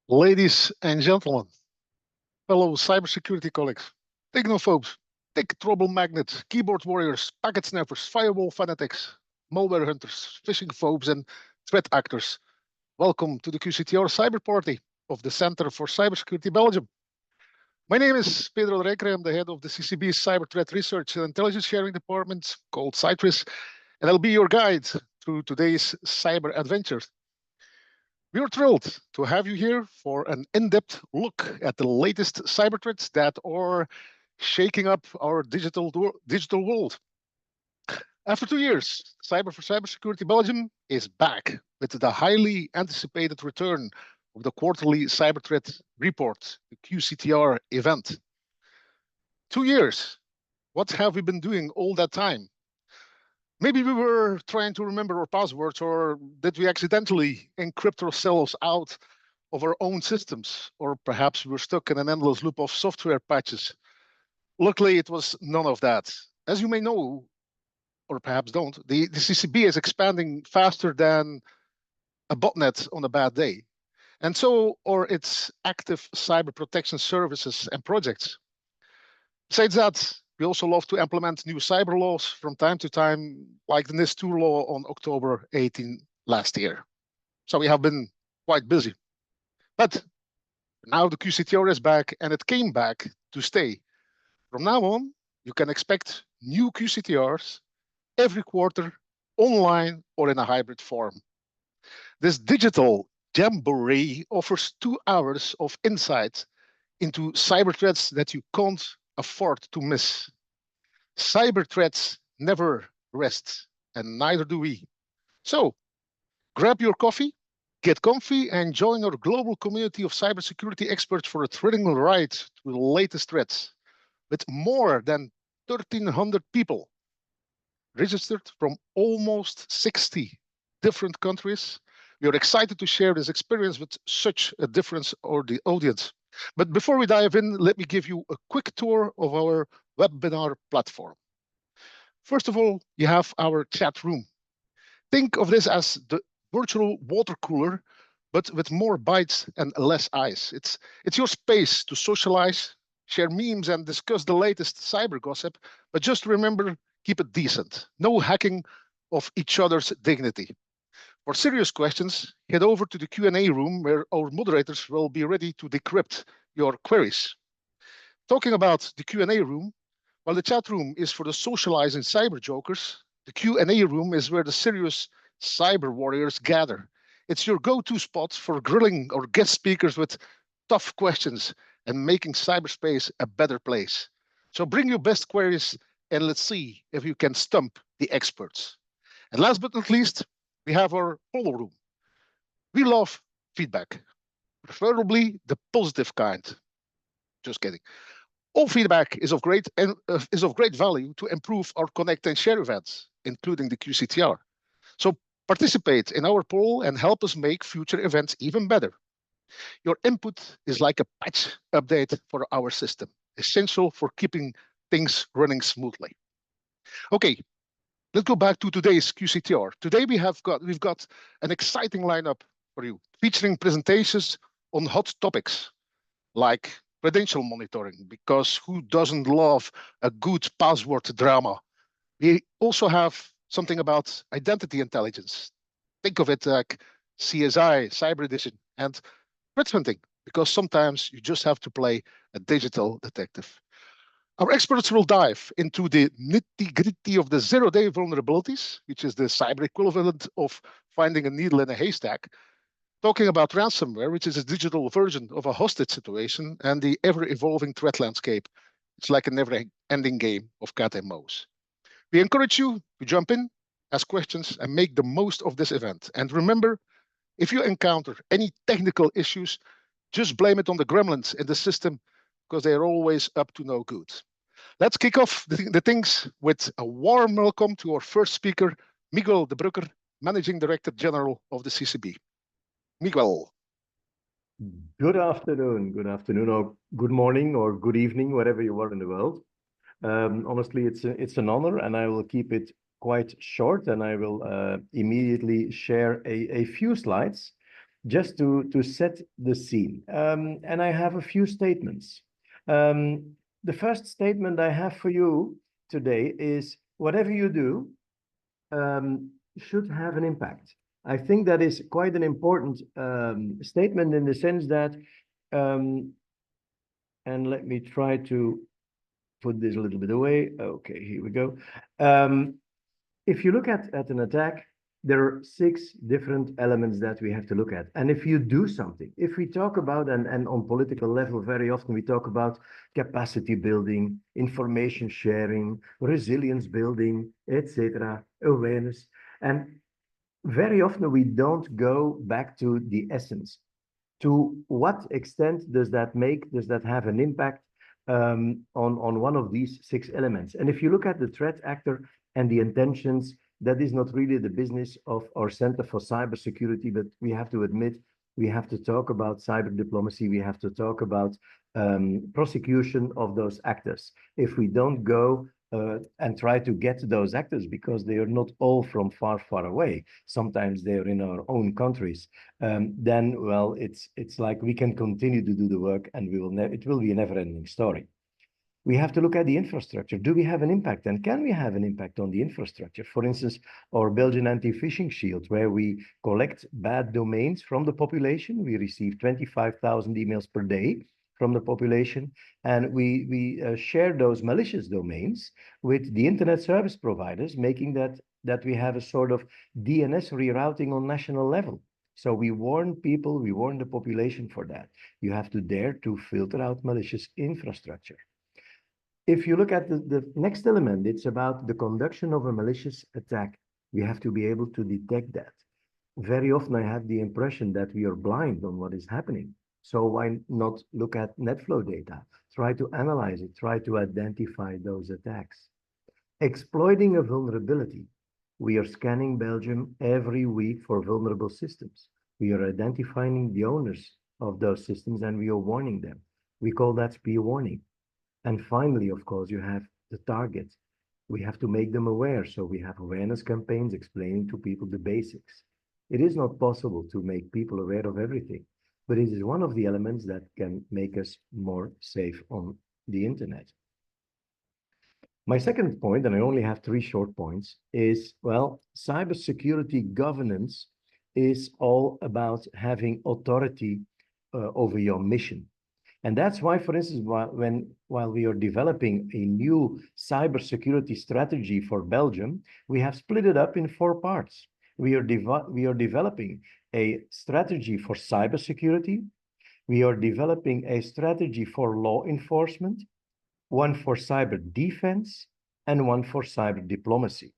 Ladies and gentlemen, fellow cybersecurity colleagues, technophobes, tech trouble magnets, keyboard warriors, packet snappers, firewall fanatics, malware hunters, phishing phobes, and threat actors, welcome to the QCTR Cyber Party of the Center for Cybersecurity Belgium. My name is Pedro. I'm the head of the CCB's Cyber Threat Research and Intelligence Sharing Department called CITRIS, and I'll be your guide through today's cyber adventures. We are thrilled to have you here for an in-depth look at the latest cyber threats that are shaking up our digital world. After 2 years, Cyber for Cybersecurity Belgium is back with the highly anticipated return of the quarterly cyber threat report, the QCTR event. 2 years. What have we been doing all that time? Maybe we were trying to remember our passwords, or did we accidentally encrypt ourselves out of our own systems? Or perhaps we were stuck in an endless loop of software patches. Luckily, it was none of that. As you may know, or perhaps don't, the CCB is expanding faster than a botnet on a bad day. And so are its active cyber protection services and projects. Besides that, we also love to implement new cyber laws from time to time, like the NIS2 law on October 18 last year. So we have been quite busy. But now the QCTR is back, and it came back to stay. From now on, you can expect new QCTRs every quarter, online or in a hybrid form. This digital jamboree offers 2 hours of insight into cyber threats that you can't afford to miss. Cyber threats never rest, and neither do we. So, grab your coffee, get comfy, and join our global community of cybersecurity experts for a thrilling ride through the latest threats. With more than 1,300 people registered from almost 60 different countries, we are excited to share this experience with such a different audience. But before we dive in, let me give you a quick tour of our webinar platform. First of all, you have our chat room. Think of this as the virtual water cooler, but with more bytes and less ice. It's your space to socialize, share memes, and discuss the latest cyber gossip, but just remember, keep it decent. No hacking of each other's dignity. For serious questions, head over to the Q&A room where our moderators will be ready to decrypt your queries. Talking about the Q&A room, while the chat room is for the socializing cyber jokers, the Q&A room is where the serious cyber warriors gather. It's your go-to spot for grilling our guest speakers with tough questions and making cyberspace a better place. So bring your best queries and let's see if you can stump the experts. And last but not least, we have our polo room. We love feedback, preferably the positive kind. Just kidding. All feedback is of great value to improve our connect and share events, including the QCTR. So participate in our poll and help us make future events even better. Your input is like a patch update for our system, essential for keeping things running smoothly. Okay, let's go back to today's QCTR. Today we've got an exciting lineup for you, featuring presentations on hot topics like credential monitoring, because who doesn't love a good password drama? We also have something about identity intelligence. Think of it like CSI, Cyber Edition, and threat hunting, because sometimes you just have to play a digital detective. Our experts will dive into the nitty-gritty of the zero-day vulnerabilities, which is the cyber equivalent of finding a needle in a haystack, talking about ransomware, which is a digital version of a hostage situation, and the ever-evolving threat landscape. It's like a never-ending game of cat and mouse. We encourage you to jump in, ask questions, and make the most of this event. And remember, if you encounter any technical issues, just blame it on the gremlins in the system, because they are always up to no good. Let's kick off the things with a warm welcome to our first speaker, Miguel de Bruycker, Managing Director General of the CCB. Miguel. Good afternoon, or good morning, or good evening, wherever you are in the world. Honestly, it's an honor, and I will keep it quite short, and I will immediately share a few slides just to set the scene. And I have a few statements. The first statement I have for you today is whatever you do should have an impact. I think that is quite an important statement in the sense that, and let me try to put this a little bit away. Okay, here we go. If you look at an attack, there are 6 different elements that we have to look at. And if you do something, if we talk about, and on political level, very often we talk about capacity building, information sharing, resilience building, etc., awareness. And very often we don't go back to the essence. To what extent does that have an impact on one of these 6 elements? And if you look at the threat actor and the intentions, that is not really the business of our Center for Cybersecurity, but we have to admit, we have to talk about cyber diplomacy, we have to talk about prosecution of those actors. If we don't go and try to get those actors, because they are not all from far, far away. Sometimes they're in our own countries. Then, well, it's like we can continue to do the work, and it will be a never-ending story. We have to look at the infrastructure. Do we have an impact, and can we have an impact on the infrastructure? For instance, our Belgian anti-phishing shield, where we collect bad domains from the population. We receive 25,000 emails per day from the population, and we share those malicious domains with the internet service providers, making that we have a sort of DNS rerouting on national level. So we warn people, we warn the population for that. You have to dare to filter out malicious infrastructure. If you look at the next element, it's about the conduction of a malicious attack. We have to be able to detect that. Very often I have the impression that we are blind on what is happening. So why not look at NetFlow data? Try to analyze it, try to identify those attacks. Exploiting a vulnerability. We are scanning Belgium every week for vulnerable systems. We are identifying the owners of those systems and we are warning them. We call that spear warning. And finally, of course, you have the target. We have to make them aware. So we have awareness campaigns explaining to people the basics. It is not possible to make people aware of everything, but it is one of the elements that can make us more safe on the internet. My second point, and I only have 3 short points, is, well, cybersecurity governance is all about having authority over your mission. And that's why, for instance, while we are developing a new cybersecurity strategy for Belgium, we have split it up in 4 parts. We are developing a strategy for cybersecurity. We are developing a strategy for law enforcement, one for cyber defense, and one for cyber diplomacy.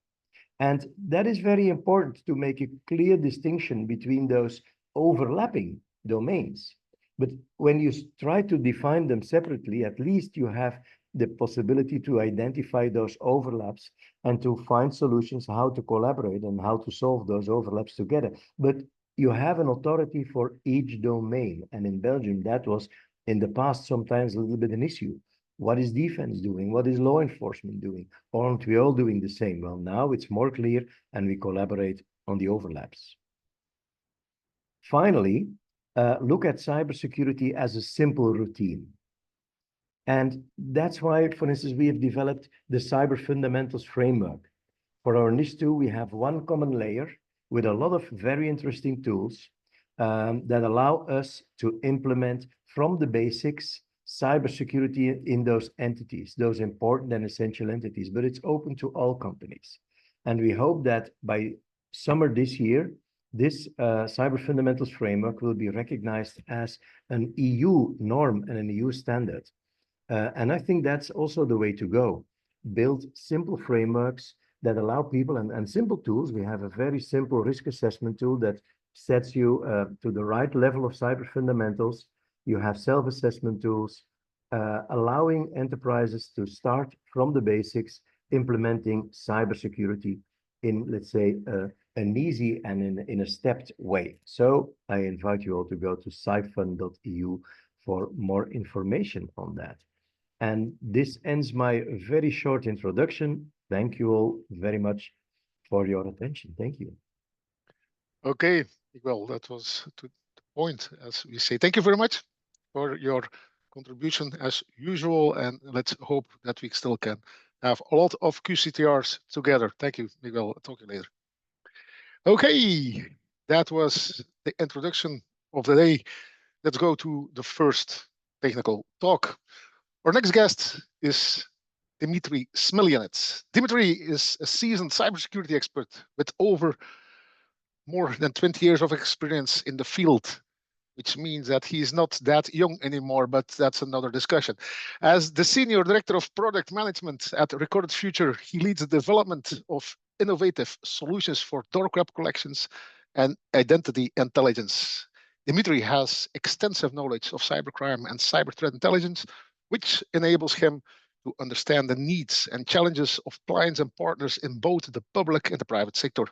And that is very important to make a clear distinction between those overlapping domains. But when you try to define them separately, at least you have the possibility to identify those overlaps and to find solutions how to collaborate and how to solve those overlaps together. But you have an authority for each domain. And in Belgium, that was in the past sometimes a little bit an issue. What is defense doing? What is law enforcement doing? Aren't we all doing the same? Well, now it's more clear and we collaborate on the overlaps. Finally, look at cybersecurity as a simple routine. And that's why, for instance, we have developed the Cyber Fundamentals framework. For our NIS2, we have one common layer with a lot of very interesting tools that allow us to implement from the basics cybersecurity in those entities, those important and essential entities, but it's open to all companies. And we hope that by summer this year, this Cyber Fundamentals framework will be recognized as an EU norm and an EU standard. And I think that's also the way to go. Build simple frameworks that allow people and simple tools. We have a very simple risk assessment tool that sets you to the right level of cyber fundamentals. You have self-assessment tools, allowing enterprises to start from the basics, implementing cybersecurity in, let's say, an easy and in a stepped way. So I invite you all to go to cyfun.eu for more information on that. And this ends my very short introduction. Thank you all very much for your attention. Thank you. Okay, Miguel, that was to point, as we say. Thank you very much for your contribution as usual, and let's hope that we still can have a lot of QCTRs together. Thank you, Miguel. I'll talk to you later. Okay, that was the introduction of the day. Let's go to the first technical talk. Our next guest is Dmitry Smilyanets. Dmitry is a seasoned cybersecurity expert with over more than 20 years of experience in the field, which means that he is not that young anymore, but that's another discussion. As the Senior Director of Product Management at Recorded Future, he leads the development of innovative solutions for door crab collections and identity intelligence. Dmitry has extensive knowledge of cybercrime and cyber threat intelligence, which enables him to understand the needs and challenges of clients and partners in both the public and the private sector.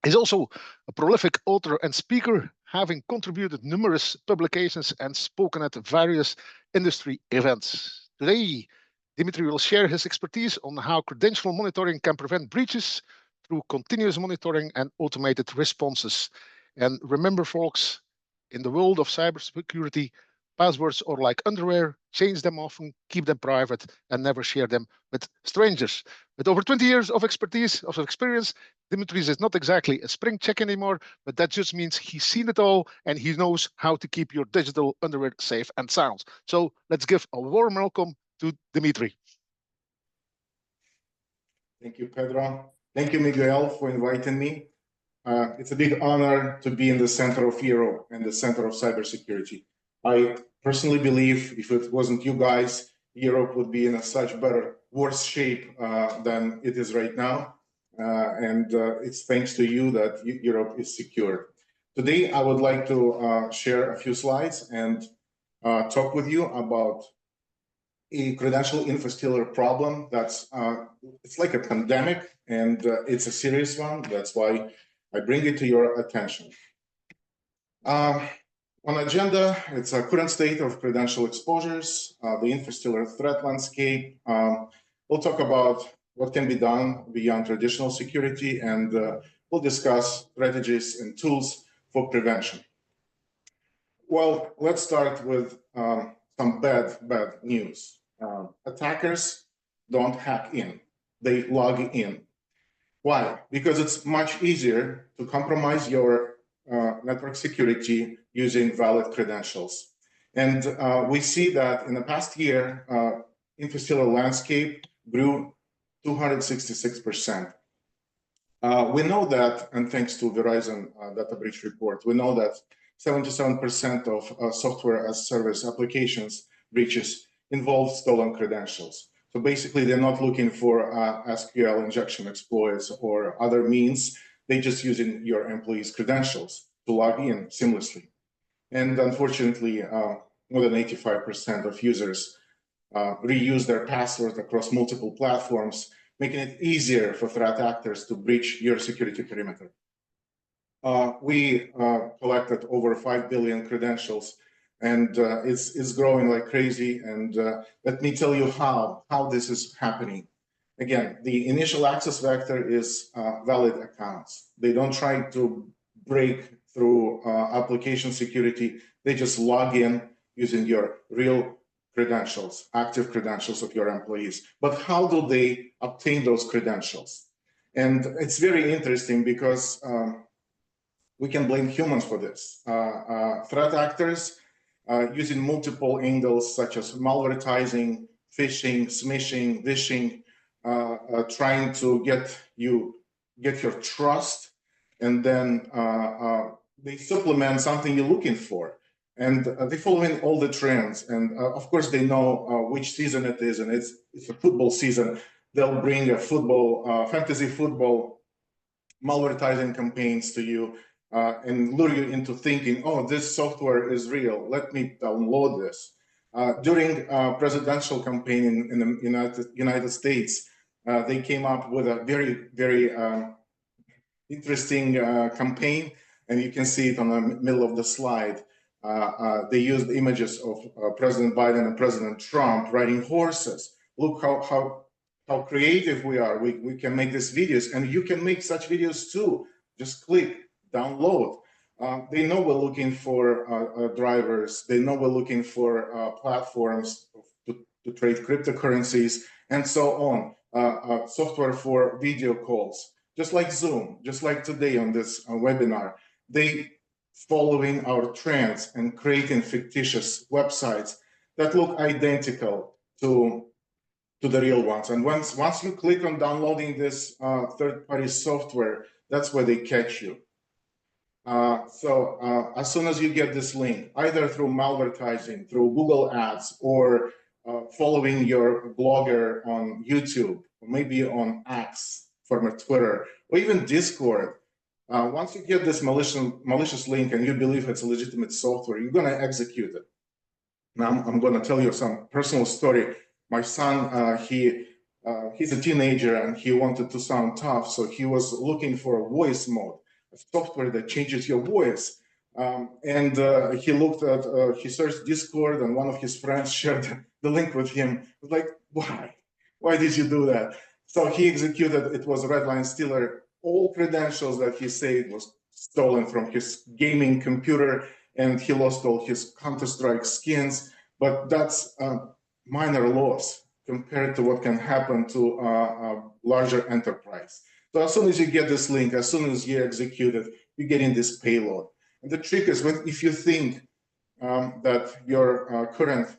He's also a prolific author and speaker, having contributed numerous publications and spoken at various industry events. Today, Dmitry will share his expertise on how credential monitoring can prevent breaches through continuous monitoring and automated responses. And remember, folks, in the world of cybersecurity, passwords are like underwear, change them often, keep them private, and never share them with strangers. With over 20 years of experience, Dimitris is not exactly a spring check anymore, but that just means he's seen it all and he knows how to keep your digital underwear safe and sound. So let's give a warm welcome to Dimitri. Thank you, Pedro. Thank you, Miguel, for inviting me. It's a big honor to be in the center of Europe and the center of cybersecurity. I personally believe if it wasn't you guys, Europe would be in a such worse shape than it is right now. It's thanks to you that Europe is secure. Today, I would like to share a few slides and talk with you about a credential infostealer problem that's it's like a pandemic, and it's a serious one. That's why I bring it to your attention. On agenda, it's a current state of credential exposures, the infostealer threat landscape. We'll talk about what can be done beyond traditional security, and we'll discuss strategies and tools for prevention. Well, let's start with some bad news. Attackers don't hack in, they log in. Why? Because it's much easier to compromise your network security using valid credentials. And we see that in the past year, infostealer landscape grew 266%. We know that, and thanks to Verizon data breach report, we know that 77% of software as service applications breaches involve stolen credentials. So basically, they're not looking for SQL injection exploits or other means. They're just using your employees' credentials to log in seamlessly. And unfortunately, more than 85% of users reuse their passwords across multiple platforms, making it easier for threat actors to breach your security perimeter. We collected over 5 billion credentials, and it's growing like crazy. And let me tell you how this is happening. Again, the initial access vector is valid accounts. They don't try to break through application security. They just log in using your real credentials, active credentials of your employees. But how do they obtain those credentials? And it's very interesting because we can blame humans for this. Threat actors using multiple angles such as malvertising, phishing, smishing, vishing, trying to get your trust, and then they supplement something you're looking for. And they follow in all the trends. And of course, they know which season it is, and it's a football season. They'll bring a fantasy football malvertising campaigns to you and lure you into thinking, oh, this software is real. Let me download this. During a presidential campaign in the United States, they came up with a very interesting campaign, and you can see it on the middle of the slide. They used images of President Biden and President Trump riding horses. Look how creative we are. We can make these videos, and you can make such videos too. Just click download. They know we're looking for drivers. They know we're looking for platforms to trade cryptocurrencies and so on. Software for video calls, just like Zoom, just like today on this webinar. They following our trends and creating fictitious websites that look identical to the real ones. And once you click on downloading this third-party software, that's where they catch you. So as soon as you get this link, either through malvertising, through Google Ads, or following your blogger on YouTube, or maybe on X, former Twitter, or even Discord, once you get this malicious link and you believe it's a legitimate software, you're going to execute it. Now, I'm going to tell you some personal story. My son, he's a teenager and he wanted to sound tough, so he was looking for a voice mode, a software that changes your voice. He looked at, he searched Discord, and one of his friends shared the link with him. He was like, why? Why did you do that? So he executed, it was Redline Stealer. All credentials that he said was stolen from his gaming computer, and he lost all his Counter-Strike skins. But that's a minor loss compared to what can happen to a larger enterprise. So as soon as you get this link, as soon as you execute it, you get in this payload. And the trick is, if you think that your current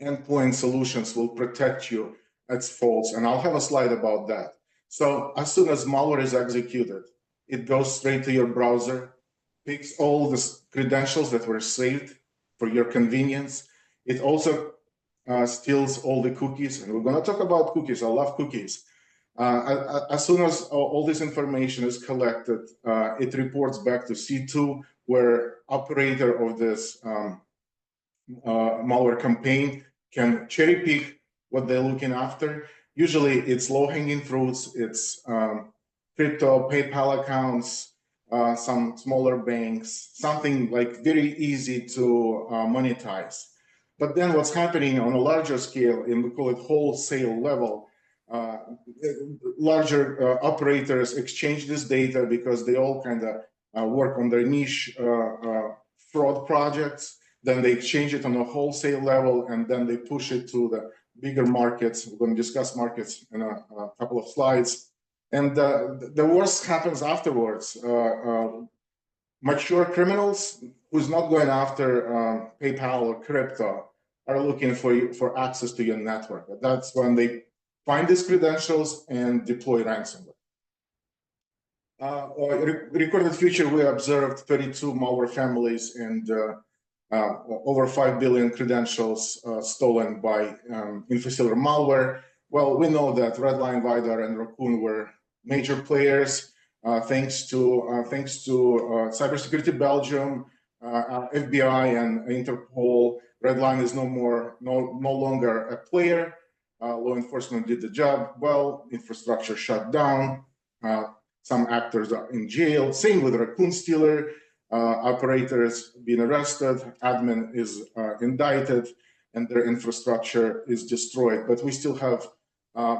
endpoint solutions will protect you, that's false. And I'll have a slide about that. So as soon as malware is executed, it goes straight to your browser, picks all the credentials that were saved for your convenience. It also steals all the cookies, and we're going to talk about cookies. I love cookies. As soon as all this information is collected, it reports back to C2, where operator of this malware campaign can cherry pick what they're looking after. Usually it's low-hanging fruits, it's crypto, PayPal accounts, some smaller banks, something like very easy to monetize. But then what's happening on a larger scale, and we call it wholesale level, larger operators exchange this data because they all kind of work on their niche fraud projects. Then they exchange it on a wholesale level, and then they push it to the bigger markets. We're going to discuss markets in a couple of slides. And the worst happens afterwards. Mature criminals who's not going after PayPal or crypto are looking for access to your network. That's when they find these credentials and deploy ransomware. Recorded future, we observed 32 malware families and over 5 billion credentials stolen by infostealer malware. Well, we know that Redline, Vidar, and Raccoon were major players thanks to Cybersecurity Belgium, FBI, and Interpol. Redline is no longer a player. Law enforcement did the job well. Infrastructure shut down. Some actors are in jail. Same with Raccoon Stealer. Operators being arrested, admin is indicted, and their infrastructure is destroyed. But we still have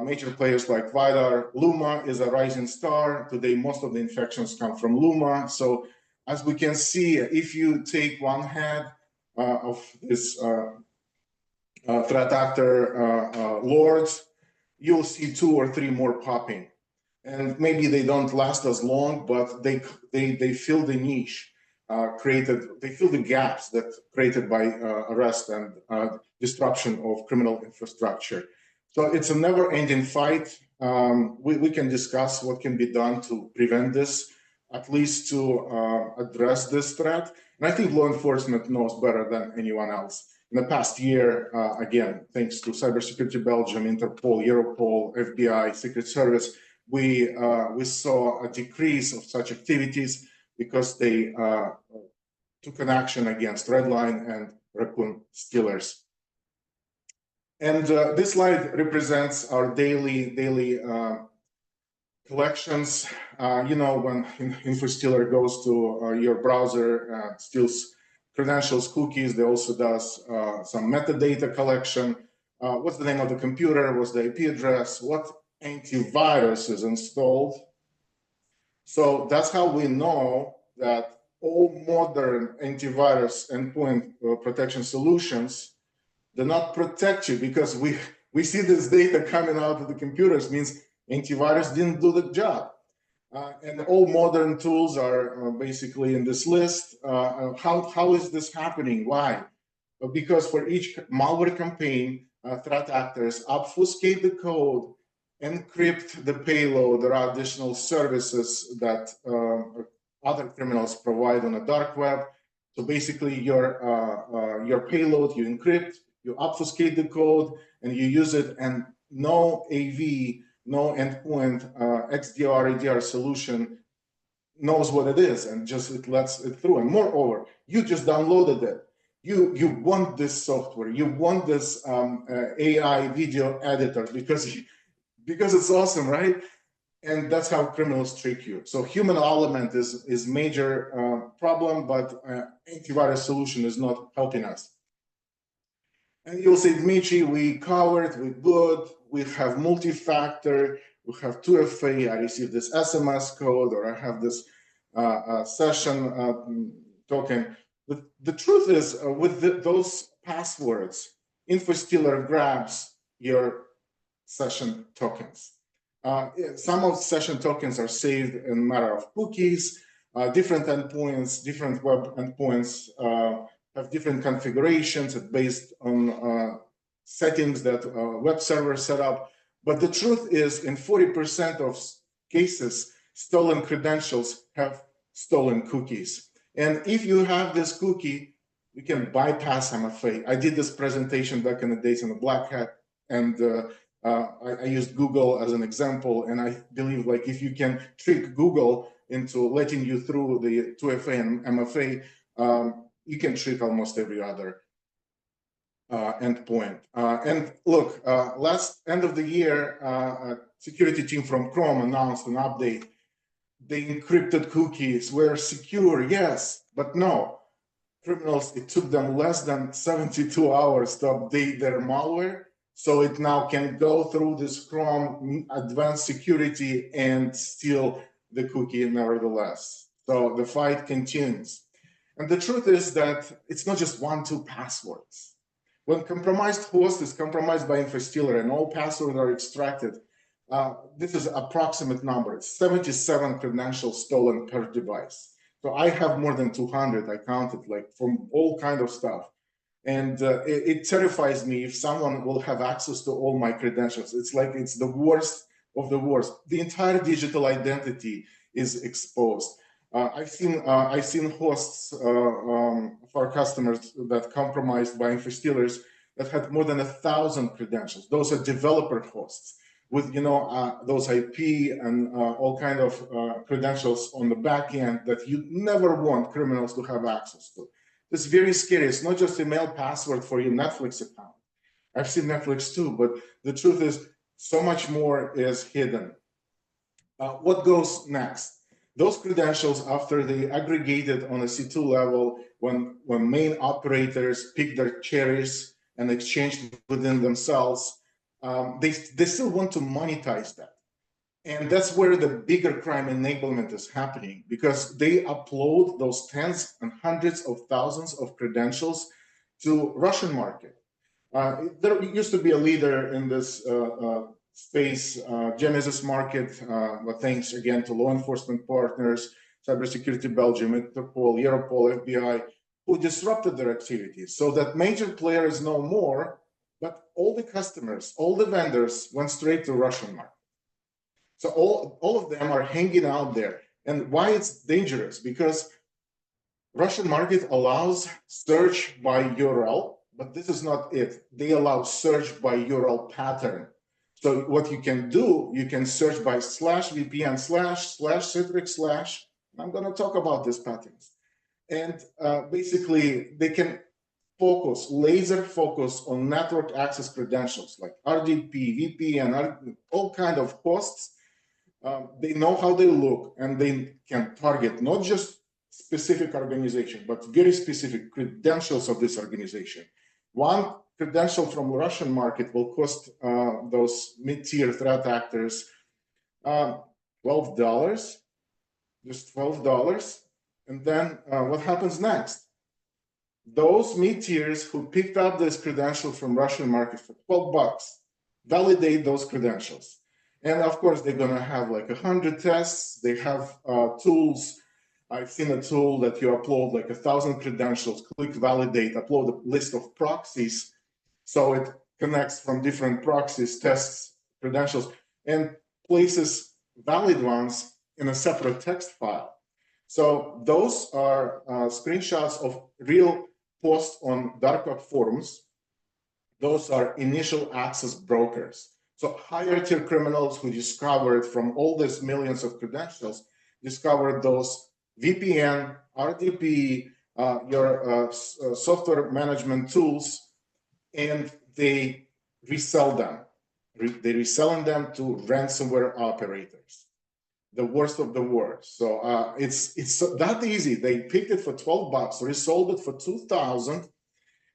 major players like Vidar. Luma is a rising star. Today, most of the infections come from Luma. So as we can see, if you take one head of this threat actor lords, you'll see 2 or 3 more popping. And maybe they don't last as long, but they fill the niche. They fill the gaps that created by arrest and disruption of criminal infrastructure. So it's a never-ending fight. We can discuss what can be done to prevent this, at least to address this threat. And I think law enforcement knows better than anyone else. In the past year, again, thanks to Cybersecurity Belgium, Interpol, Europol, FBI, Secret Service, we saw a decrease of such activities because they took an action against Redline and Raccoon Stealers. And this slide represents our daily collections. You know, when InfoStealer goes to your browser, steals credentials, cookies, they also does some metadata collection. What's the name of the computer? What's the IP address? What antivirus is installed? So that's how we know that all modern antivirus endpoint protection solutions do not protect you, because we see this data coming out of the computers, means antivirus didn't do the job. And all modern tools are basically in this list. How is this happening? Why? Because for each malware campaign, threat actors obfuscate the code, encrypt the payload. There are additional services that other criminals provide on the dark web. So basically, your payload you encrypt, you obfuscate the code, and you use it, and no AV, no endpoint XDR, EDR solution knows what it is, and just it lets it through. And moreover, you just downloaded it. You want this software, you want this AI video editor because it's awesome, right? And that's how criminals trick you. So human element is major problem, but antivirus solution is not helping us. And you'll say, Dmitry, we covered, we good, we have multi-factor, we have 2FA, I received this SMS code, or I have this session token. The truth is, with those passwords, InfoStealer grabs your session tokens. Some of session tokens are saved in a matter of cookies. Different endpoints, different web endpoints have different configurations based on settings that web servers set up. But the truth is, in 40% of cases, stolen credentials have stolen cookies. And if you have this cookie, you can bypass MFA. I did this presentation back in the days on the Black Hat, and I used Google as an example. And I believe, like, if you can trick Google into letting you through the 2FA and MFA, you can trick almost every other endpoint. And look, last end of the year, a security team from Chrome announced an update. The encrypted cookies were secure, yes, but no. Criminals, it took them less than 72 hours to update their malware. So it now can go through this Chrome advanced security and steal the cookie nevertheless. So the fight continues. And the truth is that it's not just 1-2 passwords. When compromised host is compromised by InfoStealer and all passwords are extracted, this is approximate number. It's 77 credentials stolen per device. So I have more than 200, I counted, like, from all kind of stuff. And it terrifies me if someone will have access to all my credentials. It's like it's the worst of the worst. The entire digital identity is exposed. I've seen hosts for customers that compromised by InfoStealers that had more than 1,000 credentials. Those are developer hosts with those IP and all kind of credentials on the back end that you never want criminals to have access to. It's very scary. It's not just email password for your Netflix account. I've seen Netflix too, but the truth is so much more is hidden. What goes next? Those credentials, after they aggregated on a C2 level, when main operators pick their cherries and exchange within themselves, they still want to monetize that. And that's where the bigger crime enablement is happening, because they upload those tens and hundreds of thousands of credentials to Russian market. There used to be a leader in this space, Genesis market, but thanks again to law enforcement partners, Cybersecurity Belgium, Interpol, Europol, FBI, who disrupted their activities so that major players know more, but all the customers, all the vendors went straight to Russian market. So all of them are hanging out there. And why it's dangerous? Because Russian market allows search by URL, but this is not it. They allow search by URL pattern. So what you can do, you can search by /VPN //Citrix / I'm going to talk about these patterns. And basically, they can focus, laser focus on network access credentials like RDP, VPN, all kind of hosts. They know how they look, and they can target not just specific organization, but very specific credentials of this organization. One credential from the Russian market will cost those mid-tier threat actors $12, just $12. And then what happens next? Those mid-tiers who picked up this credential from Russian market for $12 validate those credentials. And of course, they're going to have like 100 tests. They have tools. I've seen a tool that you upload like 1,000 credentials, click validate, upload a list of proxies. So it connects from different proxies, tests, credentials, and places valid ones in a separate text file. So those are screenshots of real posts on dark web forums. Those are initial access brokers. So higher tier criminals who discovered from all these millions of credentials, discovered those VPN, RDP, your software management tools, and they resell them. They're reselling them to ransomware operators, the worst of the worst. So it's that easy. They picked it for $12, resold it for $2,000,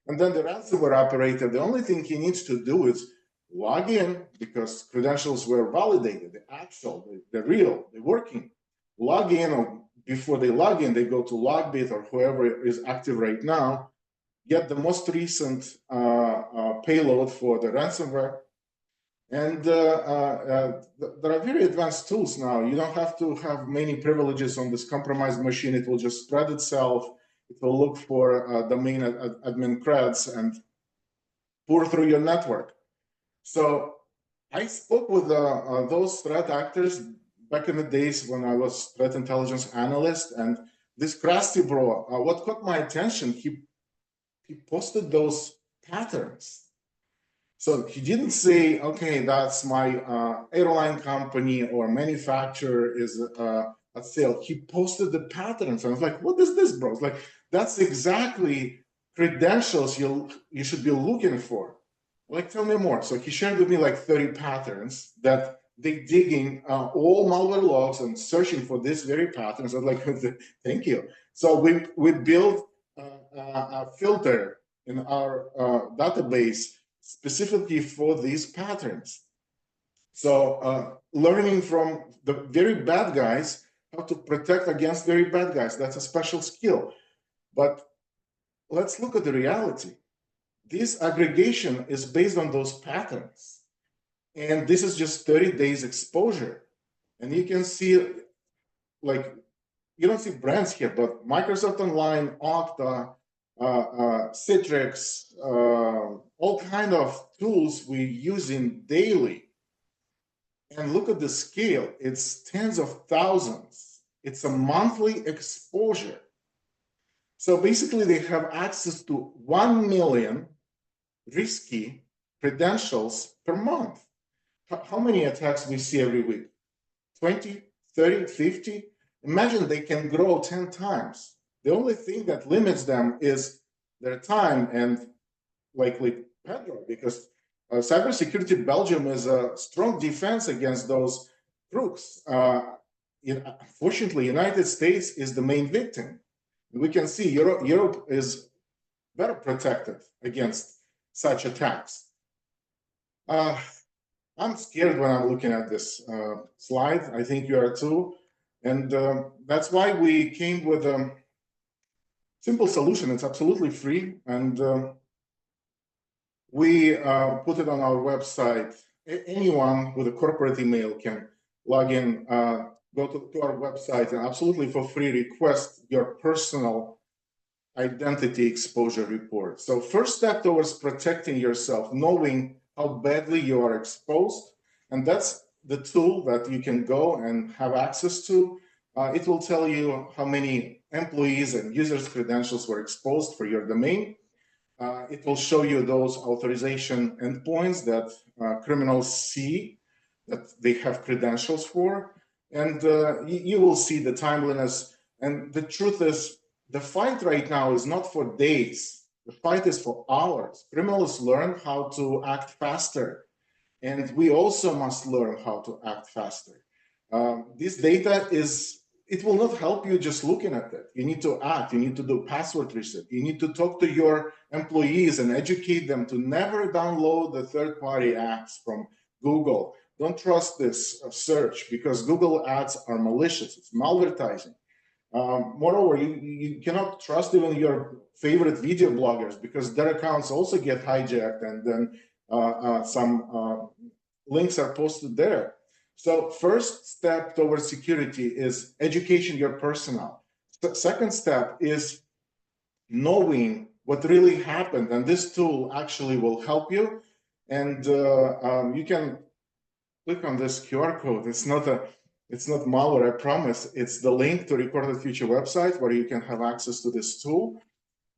and then the ransomware operator, the only thing he needs to do is log in, because credentials were validated, the actual, the real, they're working. Log in, or before they log in, they go to Logbit or whoever is active right now, get the most recent payload for the ransomware. And there are very advanced tools now. You don't have to have many privileges on this compromised machine. It will just spread itself. It will look for domain admin creds and pour through your network. So I spoke with those threat actors back in the days when I was threat intelligence analyst, and this Krusty bro, what caught my attention, he posted those patterns. So he didn't say, okay, that's my airline company or manufacturer is at sale. He posted the patterns. I was like, what is this, bro? It's like, that's exactly credentials you should be looking for. Like, tell me more. So he shared with me like 30 patterns that they digging all malware logs and searching for these very patterns. I was like, thank you. So we built a filter in our database specifically for these patterns. So learning from the very bad guys how to protect against very bad guys, that's a special skill. But let's look at the reality. This aggregation is based on those patterns. And this is just 30 days exposure. And you can see, like, you don't see brands here, but Microsoft Online, Okta, Citrix, all kind of tools we're using daily. And look at the scale, it's tens of thousands. It's a monthly exposure. So basically they have access to 1 million risky credentials per month. How many attacks we see every week? 20, 30, 50? Imagine they can grow 10 times. The only thing that limits them is their time and likely Pedro, because Cybersecurity Belgium is a strong defense against those crooks. Unfortunately, United States is the main victim. We can see Europe is better protected against such attacks. I'm scared when I'm looking at this slide. I think you are too. And that's why we came with a simple solution. It's absolutely free. And we put it on our website. Anyone with a corporate email can log in, go to our website, and absolutely for free request your personal identity exposure report. So first step towards protecting yourself, knowing how badly you are exposed. And that's the tool that you can go and have access to. It will tell you how many employees and users' credentials were exposed for your domain. It will show you those authorization endpoints that criminals see that they have credentials for. And you will see the timeliness. And the truth is, the fight right now is not for days. The fight is for hours. Criminals learn how to act faster. And we also must learn how to act faster. This data it will not help you just looking at it. You need to act, you need to do password reset. You need to talk to your employees and educate them to never download the third-party apps from Google. Don't trust this search because Google ads are malicious, it's malvertising. Moreover, you cannot trust even your favorite video bloggers because their accounts also get hijacked, and then some links are posted there. So first step towards security is education your personnel. The second step is knowing what really happened, and this tool actually will help you. And you can click on this QR code. It's not malware, I promise. It's the link to Recorded Future website where you can have access to this tool.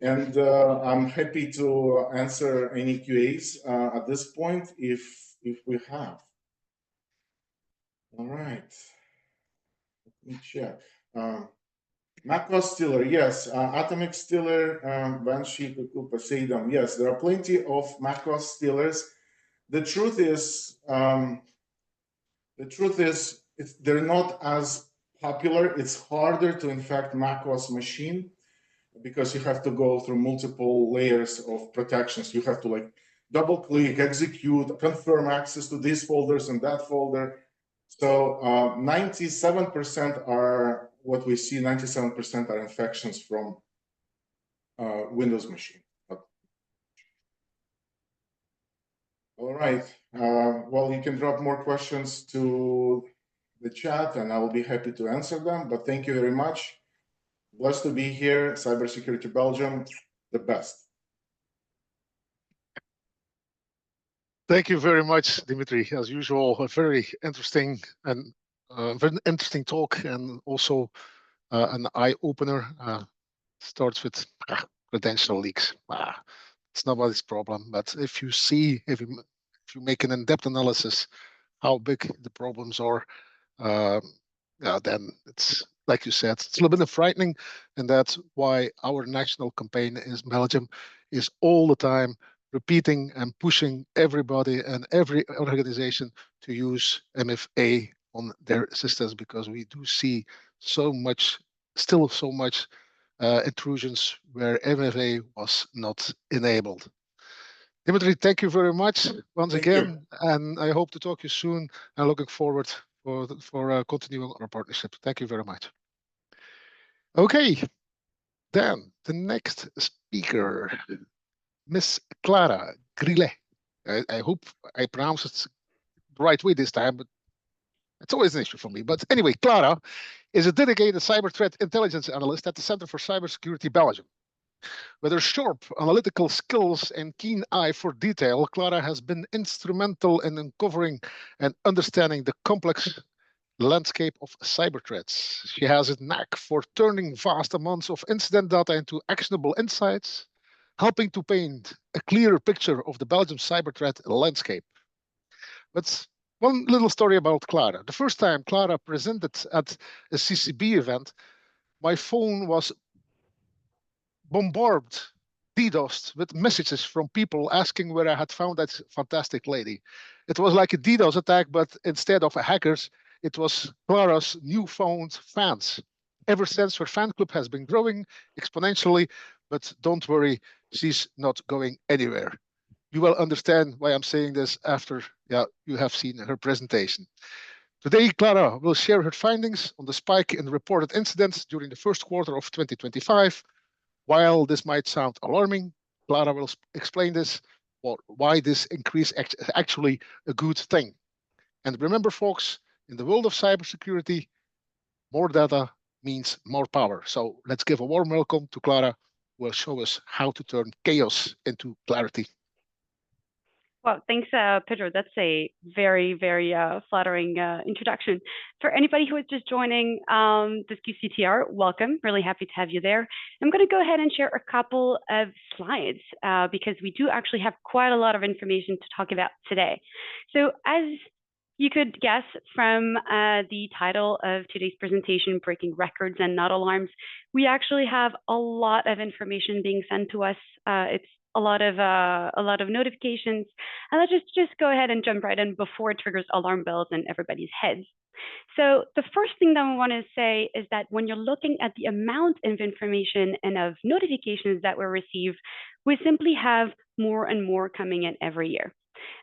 And I'm happy to answer any QAs at this point if we have. All right. Let me check. macOS Stealer, yes. Atomic Stealer, Banshee, Cuckoo, Poseidon. Yes, there are plenty of macOS stealers. The truth is, they're not as popular. It's harder to infect macOS machine because you have to go through multiple layers of protections. You have to like double click, execute, confirm access to these folders and that folder. So 97% are what we see, 97% are infections from Windows machine. All right, well, you can drop more questions to the chat and I will be happy to answer them, but thank you very much. Blessed to be here, Cybersecurity Belgium, the best. Thank you very much, Dimitri. As usual, a very interesting talk, and also an eye opener. Starts with credential leaks. It's nobody's problem, but if you make an in-depth analysis how big the problems are, then it's like you said, it's a little bit frightening, and that's why our national campaign in Belgium is all the time repeating and pushing everybody and every organization to use MFA on their systems, because we do see still so much intrusions where MFA was not enabled. Dimitri, thank you very much once again, and I hope to talk to you soon. I'm looking forward for continuing our partnership. Thank you very much. Okay, then the next speaker, Miss Clara Grillet. I hope I pronounced it the right way this time, but it's always an issue for me. But anyway, Clara is a dedicated cyber threat intelligence analyst at the Center for Cybersecurity Belgium. With her sharp analytical skills and keen eye for detail, Clara has been instrumental in uncovering and understanding the complex landscape of cyber threats. She has a knack for turning vast amounts of incident data into actionable insights, helping to paint a clearer picture of the Belgian cyber threat landscape. But one little story about Clara. The first time Clara presented at a CCB event, my phone was bombarded, DDoSed with messages from people asking where I had found that fantastic lady. It was like a DDoS attack, but instead of hackers, it was Clara's newfound fans. Ever since, her fan club has been growing exponentially, but don't worry, she's not going anywhere. You will understand why I'm saying this after you have seen her presentation. Today, Clara will share her findings on the spike in reported incidents during the first quarter of 2025. While this might sound alarming, Clara will explain why this increase is actually a good thing. And remember, folks, in the world of cybersecurity, more data means more power. So let's give a warm welcome to Clara, who will show us how to turn chaos into clarity. Well, thanks, Pedro. That's a very, very flattering introduction. For anybody who is just joining this QCTR, welcome. Really happy to have you there. I'm going to go ahead and share a couple of slides because we do actually have quite a lot of information to talk about today. So as you could guess from the title of today's presentation, Breaking Records and Not Alarms, we actually have a lot of information being sent to us. It's a lot of notifications, and let's just go ahead and jump right in before it triggers alarm bells in everybody's heads. So the first thing that I want to say is that when you're looking at the amount of information and of notifications that we receive, we simply have more and more coming in every year.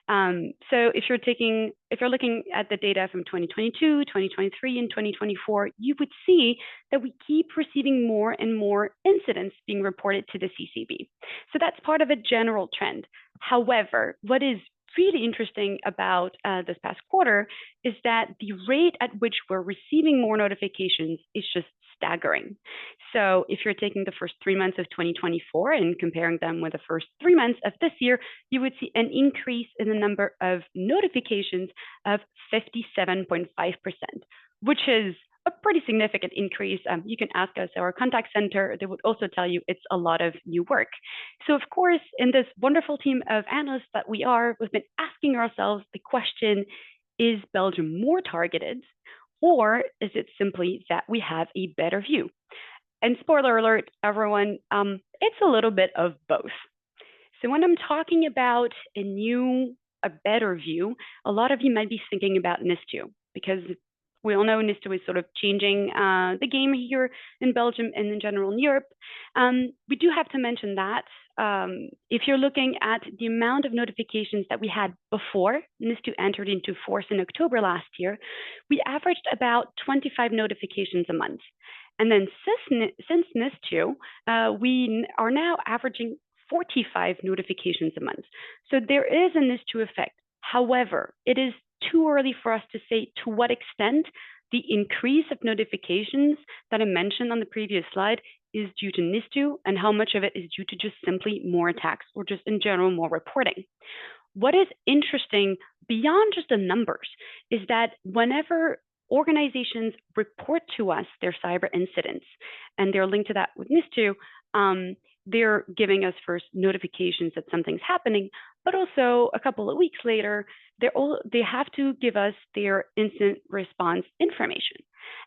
So if you're looking at the data from 2022, 2023, and 2024, you would see that we keep receiving more and more incidents being reported to the CCB. So that's part of a general trend. However, what is really interesting about this past quarter is that the rate at which we're receiving more notifications is just staggering. So if you're taking the first 3 months of 2024 and comparing them with the first 3 months of this year, you would see an increase in the number of notifications of 57.5%, which is a pretty significant increase. You can ask us, our contact center, they would also tell you it's a lot of new work. So of course, in this wonderful team of analysts that we are, we've been asking ourselves the question, is Belgium more targeted, or is it simply that we have a better view? And spoiler alert, everyone, it's a little bit of both. So when I'm talking about a better view, a lot of you might be thinking about NIS2, because we all know NIS2 is sort of changing the game here in Belgium and in general in Europe. We do have to mention that if you're looking at the amount of notifications that we had before NIS2 entered into force in October last year, we averaged about 25 notifications a month. And then since NIS2, we are now averaging 45 notifications a month. So there is a NIS2 effect. However, it is too early for us to say to what extent the increase of notifications that I mentioned on the previous slide is due to NIS2 and how much of it is due to just simply more attacks or just in general more reporting. What is interesting beyond just the numbers is that whenever organizations report to us their cyber incidents, and they're linked to that with NIS2, they're giving us first notifications that something's happening, but also a couple of weeks later, they have to give us their incident response information.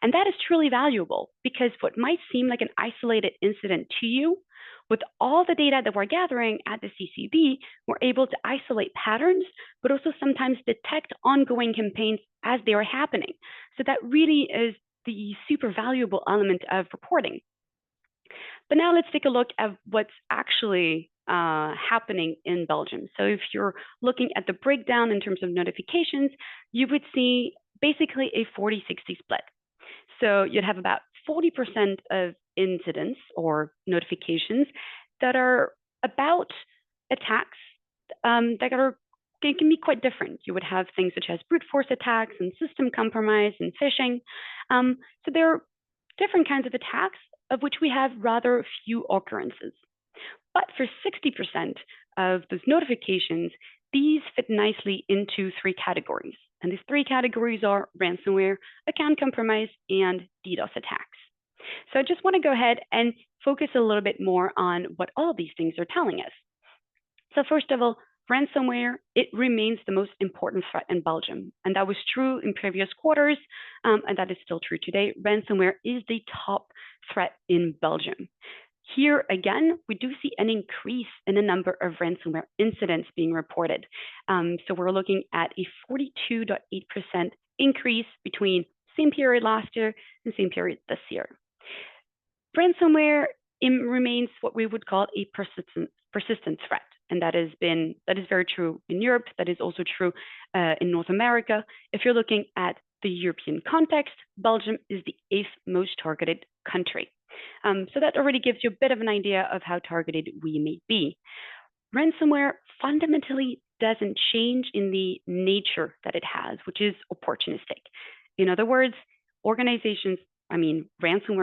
And that is truly valuable, because what might seem like an isolated incident to you, with all the data that we're gathering at the CCB, we're able to isolate patterns, but also sometimes detect ongoing campaigns as they are happening. So that really is the super valuable element of reporting. But now let's take a look at what's actually happening in Belgium. So if you're looking at the breakdown in terms of notifications, you would see basically a 40-60 split. So you'd have about 40% of incidents or notifications that are about attacks that can be quite different. You would have things such as brute force attacks and system compromise and phishing. So there are different kinds of attacks of which we have rather few occurrences. But for 60% of those notifications, these fit nicely into 3 categories. And these 3 categories are ransomware, account compromise, and DDoS attacks. So I just want to go ahead and focus a little bit more on what all of these things are telling us. So first of all, ransomware, it remains the most important threat in Belgium. And that was true in previous quarters, and that is still true today. Ransomware is the top threat in Belgium. Here, again, we do see an increase in the number of ransomware incidents being reported. So we're looking at a 42.8% increase between same period last year and same period this year. Ransomware remains what we would call a persistent threat. And that is very true in Europe. That is also true in North America. If you're looking at the European context, Belgium is the 8th most targeted country. So that already gives you a bit of an idea of how targeted we may be. Ransomware fundamentally doesn't change in the nature that it has, which is opportunistic. In other words, ransomware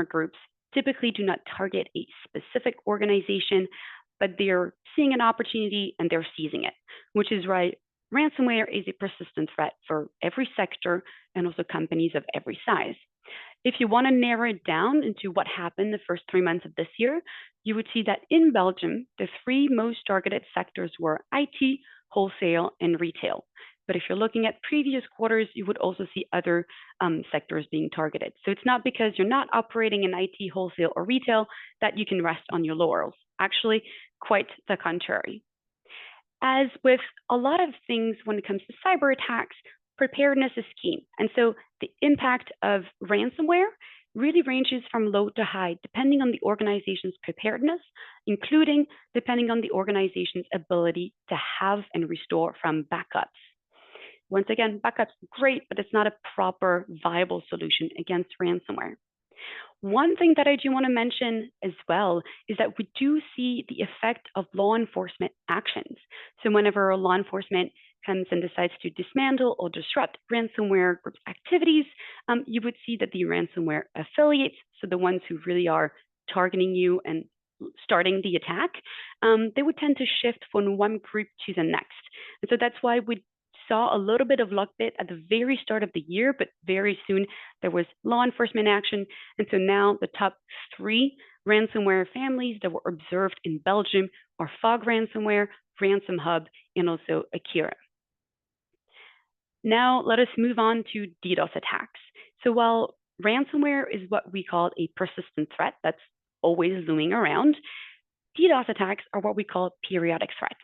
groups typically do not target a specific organization, but they're seeing an opportunity and they're seizing it, which is why ransomware is a persistent threat for every sector and also companies of every size. If you want to narrow it down into what happened the first 3 months of this year, you would see that in Belgium, the 3 most targeted sectors were IT, wholesale, and retail. But if you're looking at previous quarters, you would also see other sectors being targeted. So it's not because you're not operating in IT, wholesale, or retail that you can rest on your laurels. Actually, quite the contrary. As with a lot of things when it comes to cyber attacks, preparedness is key. And so the impact of ransomware really ranges from low to high, depending on the organization's preparedness, including depending on the organization's ability to have and restore from backups. Once again, backups great, but it's not a proper viable solution against ransomware. One thing that I do want to mention as well is that we do see the effect of law enforcement actions. So whenever law enforcement comes and decides to dismantle or disrupt ransomware group activities, you would see that the ransomware affiliates, so the ones who really are targeting you and starting the attack, they would tend to shift from one group to the next. And so that's why we saw a little bit of Lockbit at the very start of the year, but very soon there was law enforcement action. And so now the top 3 ransomware families that were observed in Belgium are Fog ransomware, Ransom Hub, and also Akira. Now let us move on to DDoS attacks. So while ransomware is what we call a persistent threat that's always looming around, DDoS attacks are what we call periodic threat,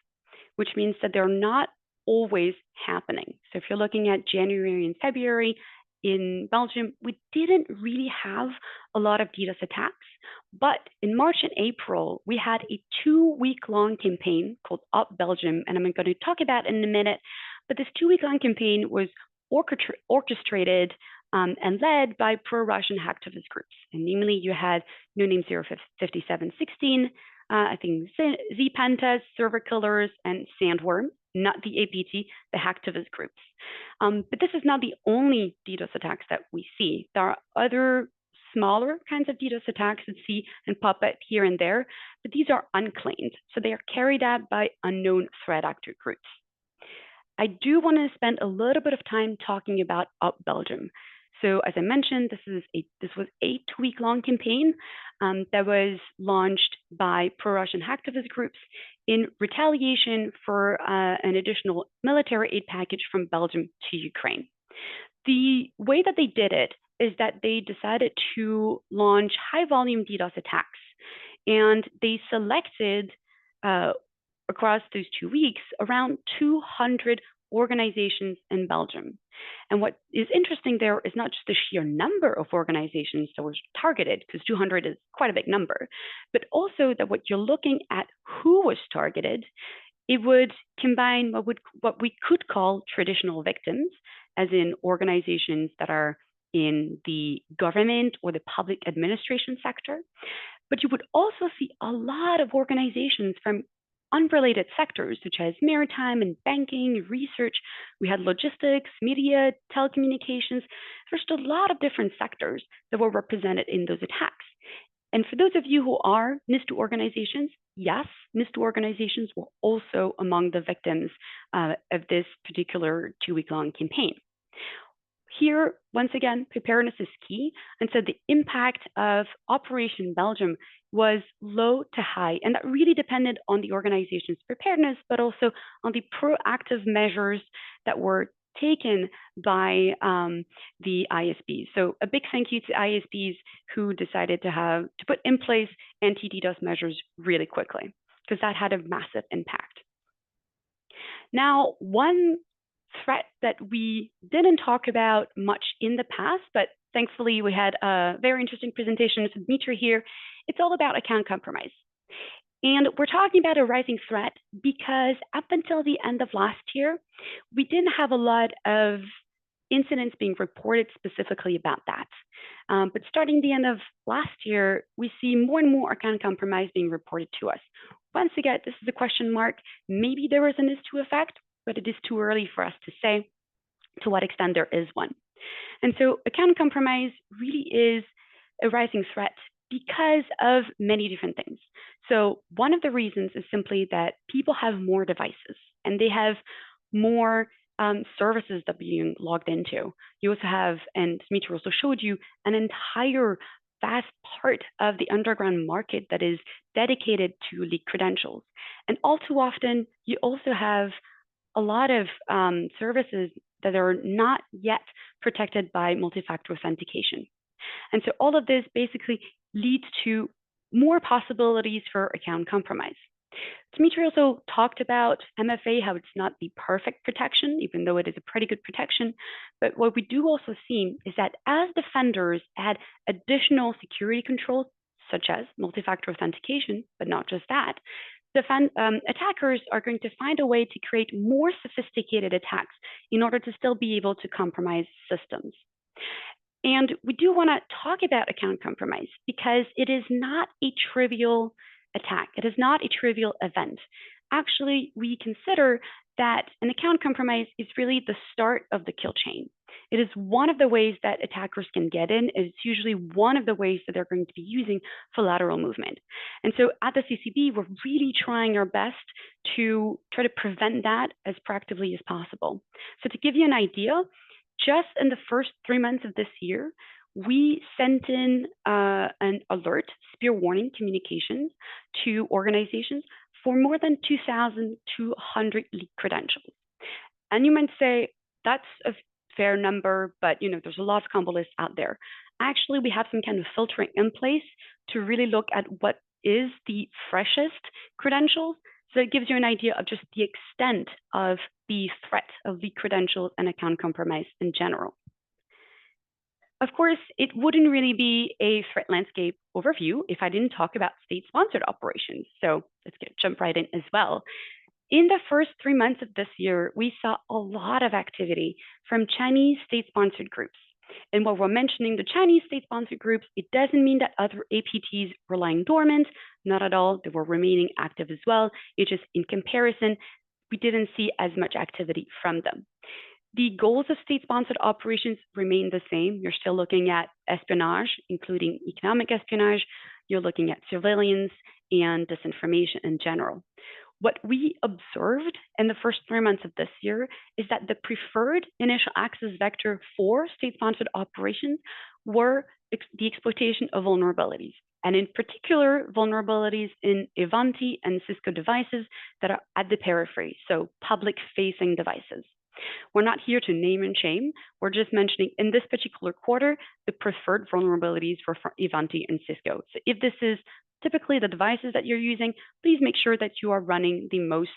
which means that they're not always happening. So if you're looking at January and February in Belgium, we didn't really have a lot of DDoS attacks, but in March and April, we had a 2-week-long campaign called Up Belgium, and I'm going to talk about it in a minute, but this 2-week-long campaign was orchestrated and led by pro-Russian hacktivist groups. And namely, you had No Name 05716, I think Z-Pentest, Server Killers, and Sandworm, not the APT, the hacktivist groups. But this is not the only DDoS attacks that we see. There are other smaller kinds of DDoS attacks that see and pop up here and there, but these are unclaimed. So they are carried out by unknown threat actor groups. I do want to spend a little bit of time talking about Up Belgium. So as I mentioned, this was a 2-week-long campaign that was launched by pro-Russian hacktivist groups in retaliation for an additional military aid package from Belgium to Ukraine. The way that they did it is that they decided to launch high-volume DDoS attacks, and they selected across those 2 weeks around 200 organizations in Belgium. And what is interesting there is not just the sheer number of organizations that were targeted, because 200 is quite a big number, but also that what you're looking at who was targeted, it would combine what we could call traditional victims, as in organizations that are in the government or the public administration sector. But you would also see a lot of organizations from unrelated sectors, such as maritime and banking, research. We had logistics, media, telecommunications. There's a lot of different sectors that were represented in those attacks. And for those of you who are NIS2 organizations, yes, NIS2 organizations were also among the victims of this particular 2-week-long campaign. Here, once again, preparedness is key. And so the impact of Operation Belgium was low to high. And that really depended on the organization's preparedness, but also on the proactive measures that were taken by the ISPs. So a big thank you to ISPs who decided to put in place anti-DDoS measures really quickly, because that had a massive impact. Now, one threat that we didn't talk about much in the past, but thankfully we had a very interesting presentation with Dmitry here. It's all about account compromise. And we're talking about a rising threat because up until the end of last year, we didn't have a lot of incidents being reported specifically about that. But starting the end of last year, we see more and more account compromise being reported to us. Once again, this is a question mark. Maybe there is an NIS2 effect, but it is too early for us to say to what extent there is one. And so account compromise really is a rising threat because of many different things. So one of the reasons is simply that people have more devices and they have more services that are being logged into. You also have, and Dmitry also showed you, an entire vast part of the underground market that is dedicated to leaked credentials. And all too often, you also have a lot of services that are not yet protected by multi-factor authentication. And so all of this basically leads to more possibilities for account compromise. Dimitri also talked about MFA, how it's not the perfect protection, even though it is a pretty good protection. But what we do also see is that as defenders add additional security controls, such as multi-factor authentication, but not just that, attackers are going to find a way to create more sophisticated attacks in order to still be able to compromise systems. And we do want to talk about account compromise because it is not a trivial attack. It is not a trivial event. Actually, we consider that an account compromise is really the start of the kill chain. It is one of the ways that attackers can get in. It's usually one of the ways that they're going to be using for lateral movement. And so at the CCB, we're really trying our best to try to prevent that as proactively as possible. So to give you an idea, just in the first 3 months of this year, we sent in an alert, spear warning communications to organizations for more than 2,200 leaked credentials. And you might say, that's a fair number, but there's a lot of combo lists out there. Actually, we have some kind of filtering in place to really look at what is the freshest credentials. So it gives you an idea of just the extent of the threat of the credentials and account compromise in general. Of course, it wouldn't really be a threat landscape overview if I didn't talk about state-sponsored operations. So let's jump right in as well. In the first 3 months of this year, we saw a lot of activity from Chinese state-sponsored groups. And while we're mentioning the Chinese state-sponsored groups, it doesn't mean that other APTs were lying dormant. Not at all. They were remaining active as well. It's just in comparison, we didn't see as much activity from them. The goals of state-sponsored operations remain the same. You're still looking at espionage, including economic espionage. You're looking at surveillance and disinformation in general. What we observed in the first 3 months of this year is that the preferred initial access vector for state-sponsored operations were the exploitation of vulnerabilities, and in particular, vulnerabilities in Ivanti and Cisco devices that are at the periphery, so public-facing devices. We're not here to name and shame. We're just mentioning in this particular quarter, the preferred vulnerabilities for Ivanti and Cisco. So if this is typically the devices that you're using, please make sure that you are running the most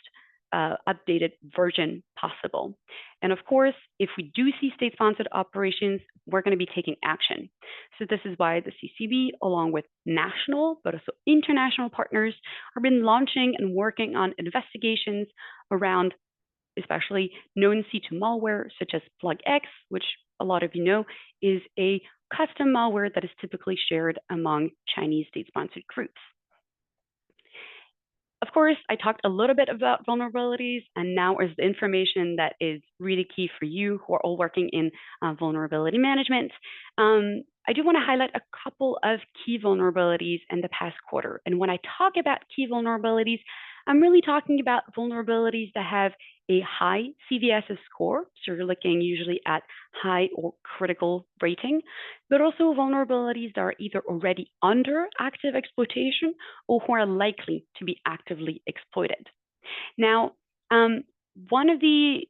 updated version possible. And of course, if we do see state-sponsored operations, we're going to be taking action. So this is why the CCB, along with national, but also international partners, have been launching and working on investigations around especially known C2 malware, such as PlugX, which a lot of you know is a custom malware that is typically shared among Chinese state-sponsored groups. Of course, I talked a little bit about vulnerabilities, and now is the information that is really key for you who are all working in vulnerability management. I do want to highlight a couple of key vulnerabilities in the past quarter. And when I talk about key vulnerabilities, I'm really talking about vulnerabilities that have a high CVSS score, so you're looking usually at high or critical rating, but also vulnerabilities that are either already under active exploitation or who are likely to be actively exploited. Now, one of the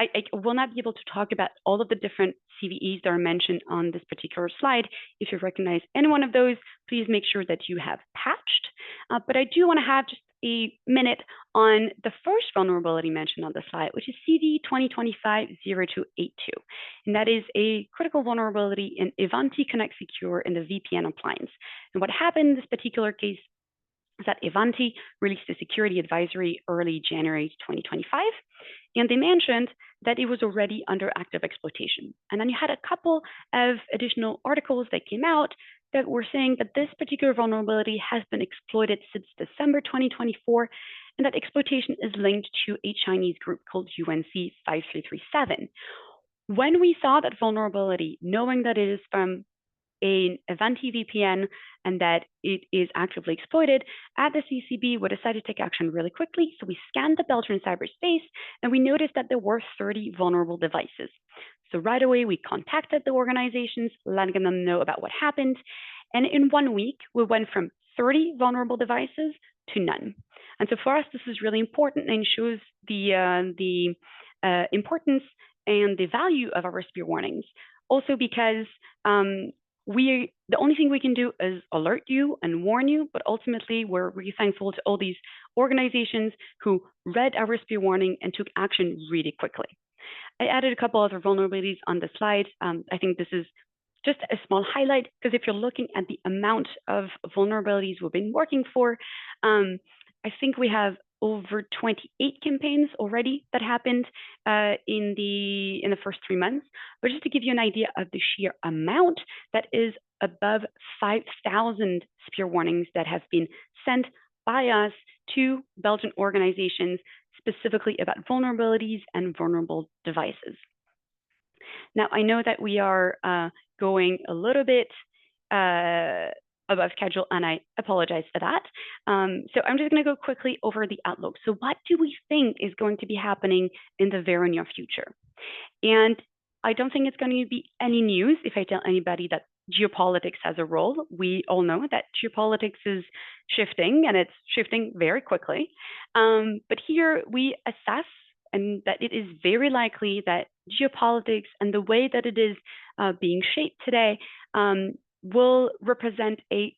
I will not be able to talk about all of the different CVEs that are mentioned on this particular slide. If you recognize any one of those, please make sure that you have patched. But I do want to have just a minute on the first vulnerability mentioned on the slide, which is CV 2025-0282. And that is a critical vulnerability in Ivanti Connect Secure in the VPN appliance. And what happened in this particular case is that Ivanti released a security advisory early January 2025, and they mentioned that it was already under active exploitation. And then you had a couple of additional articles that came out that were saying that this particular vulnerability has been exploited since December 2024, and that exploitation is linked to a Chinese group called UNC 5337. When we saw that vulnerability, knowing that it is from an Ivanti VPN and that it is actively exploited, at the CCB, we decided to take action really quickly. So we scanned the Belgian cyberspace and we noticed that there were 30 vulnerable devices. So right away, we contacted the organizations, letting them know about what happened. And in 1 week, we went from 30 vulnerable devices to none. And so for us, this is really important and shows the importance and the value of our spear warnings. Also because the only thing we can do is alert you and warn you, but ultimately we're really thankful to all these organizations who read our spear warning and took action really quickly. I added a couple other vulnerabilities on the slide. I think this is just a small highlight, because if you're looking at the amount of vulnerabilities we've been working for, I think we have over 28 campaigns already that happened in the first 3 months. But just to give you an idea of the sheer amount, that is above 5,000 spear warnings that have been sent by us to Belgian organizations, specifically about vulnerabilities and vulnerable devices. Now, I know that we are going a little bit above schedule, and I apologize for that. So I'm just going to go quickly over the outlook. So what do we think is going to be happening in the very near future? And I don't think it's going to be any news if I tell anybody that geopolitics has a role. We all know that geopolitics is shifting, and it's shifting very quickly. But here we assess and that it is very likely that geopolitics and the way that it is being shaped today will represent a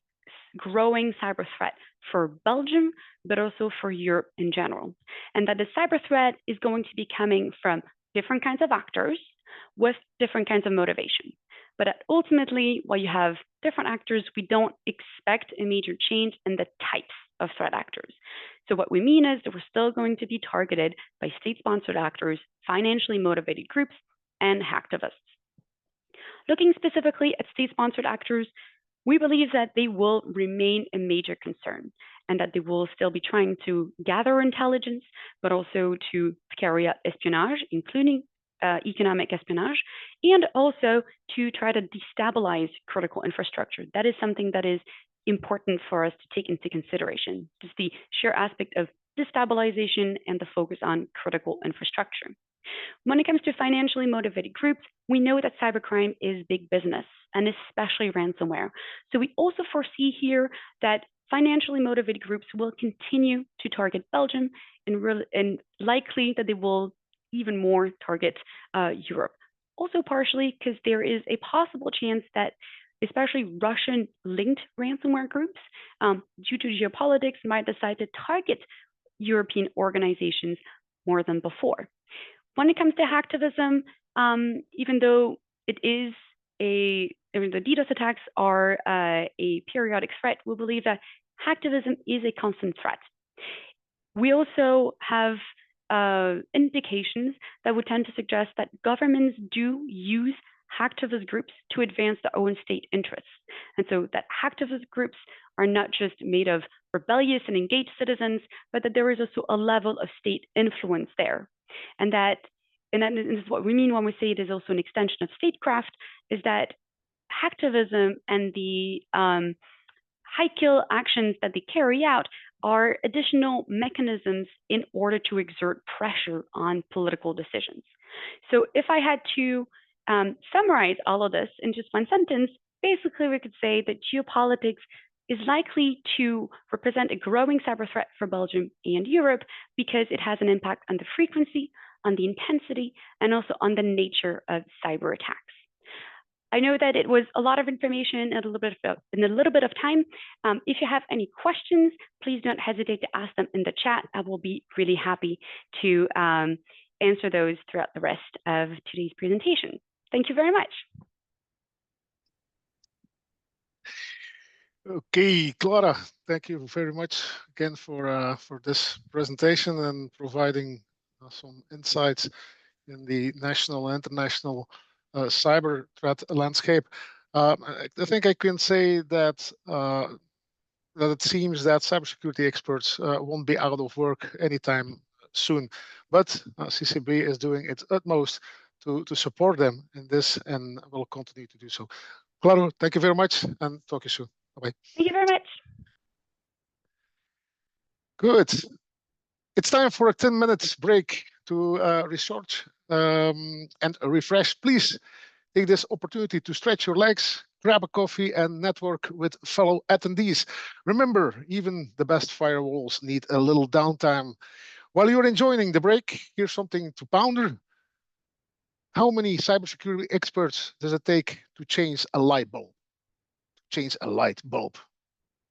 growing cyber threat for Belgium, but also for Europe in general. And that the cyber threat is going to be coming from different kinds of actors with different kinds of motivation. But ultimately, while you have different actors, we don't expect a major change in the types of threat actors. So what we mean is that we're still going to be targeted by state-sponsored actors, financially motivated groups, and hacktivists. Looking specifically at state-sponsored actors, we believe that they will remain a major concern and that they will still be trying to gather intelligence, but also to carry out espionage, including economic espionage, and also to try to destabilize critical infrastructure. That is something that is important for us to take into consideration, just the sheer aspect of destabilization and the focus on critical infrastructure. When it comes to financially motivated groups, we know that cybercrime is big business, and especially ransomware. So we also foresee here that financially motivated groups will continue to target Belgium, and likely that they will even more target Europe. Also partially because there is a possible chance that especially Russian-linked ransomware groups, due to geopolitics, might decide to target European organizations more than before. When it comes to hacktivism, even though it is the DDoS attacks are a periodic threat, we believe that hacktivism is a constant threat. We also have indications that would tend to suggest that governments do use hacktivist groups to advance their own state interests. And so that hacktivist groups are not just made of rebellious and engaged citizens, but that there is also a level of state influence there. And this is what we mean when we say it is also an extension of statecraft, is that hacktivism and the high kill actions that they carry out are additional mechanisms in order to exert pressure on political decisions. So if I had to summarize all of this in just one sentence, basically we could say that geopolitics is likely to represent a growing cyber threat for Belgium and Europe because it has an impact on the frequency, on the intensity, and also on the nature of cyber attacks. I know that it was a lot of information in a little bit of time. If you have any questions, please don't hesitate to ask them in the chat. I will be really happy to answer those throughout the rest of today's presentation. Thank you very much. Okay, Clara, thank you very much again for this presentation and providing some insights in the national and international cyber threat landscape. I think I can say that that it seems that cybersecurity experts won't be out of work anytime soon, but CCB is doing its utmost to support them in this and will continue to do so. Claro, thank you very much and talk to you soon. Bye-bye. Thank you very much. Good. It's time for a 10 minutes break to recharge and refresh. Please take this opportunity to stretch your legs, grab a coffee, and network with fellow attendees. Remember, even the best firewalls need a little downtime. While you're enjoying the break, here's something to ponder. How many cybersecurity experts does it take to change a light bulb? Change a light bulb.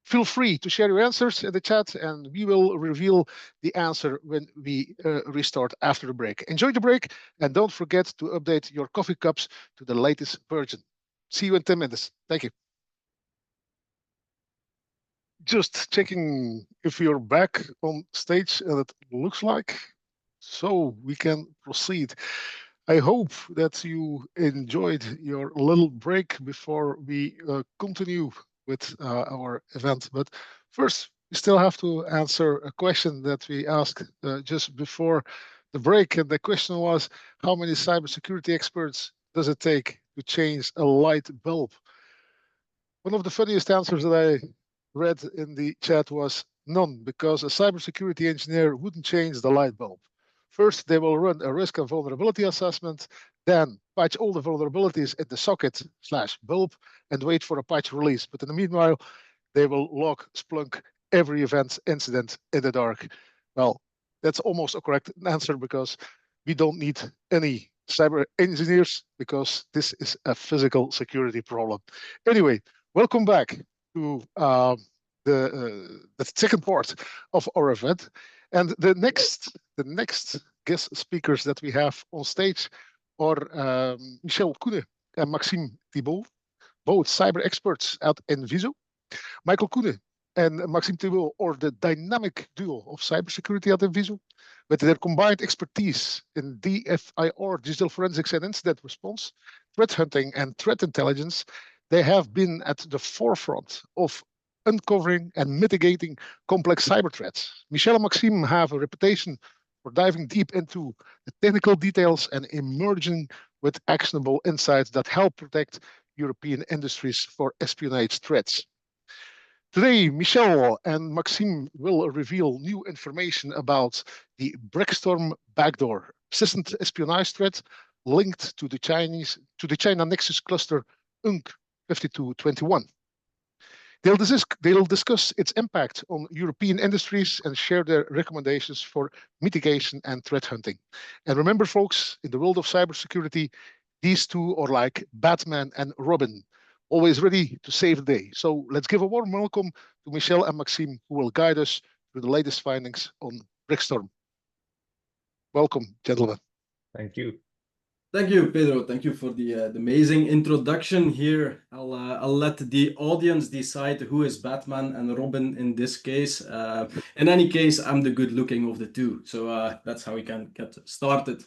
Feel free to share your answers in the chat, and we will reveal the answer when we restart after the break. Enjoy the break, and don't forget to update your coffee cups to the latest version. See you in 10 minutes. Thank you. Just checking if you're back on stage, and it looks like so we can proceed. I hope that you enjoyed your little break before we continue with our event. But first, we still have to answer a question that we asked just before the break. And the question was, how many cybersecurity experts does it take to change a light bulb? One of the funniest answers that I read in the chat was none, because a cybersecurity engineer wouldn't change the light bulb. First, they will run a risk and vulnerability assessment, then patch all the vulnerabilities in the socket/bulb and wait for a patch release. But in the meanwhile, they will log Splunk every event incident in the dark. Well, that's almost a correct answer, because we don't need any cyber engineers, because this is a physical security problem. Anyway, welcome back to the second part of our event. And the next guest speakers that we have on stage are Michel Koene and Maxime Thibault, both cyber experts at Enviso. Michael Koene and Maxime Thibault are the dynamic duo of cybersecurity at Enviso. With their combined expertise in DFIR, digital forensics and incident response, threat hunting and threat intelligence, they have been at the forefront of uncovering and mitigating complex cyber threats. Michel and Maxime have a reputation for diving deep into the technical details and emerging with actionable insights that help protect European industries for espionage threats. Today, Michel and Maxime will reveal new information about the BRICKSTORM backdoor, persistent espionage threat linked to the China Nexus cluster UNC 5221. They'll discuss its impact on European industries and share their recommendations for mitigation and threat hunting. And remember, folks, in the world of cybersecurity, these two are like Batman and Robin, always ready to save the day. So let's give a warm welcome to Michel and Maxime, who will guide us through the latest findings on BRICKSTORM. Welcome, gentlemen. Thank you. Thank you, Pedro. Thank you for the amazing introduction here. I'll let the audience decide who is Batman and Robin in this case. In any case, I'm the good-looking of the two, so that's how we can get started.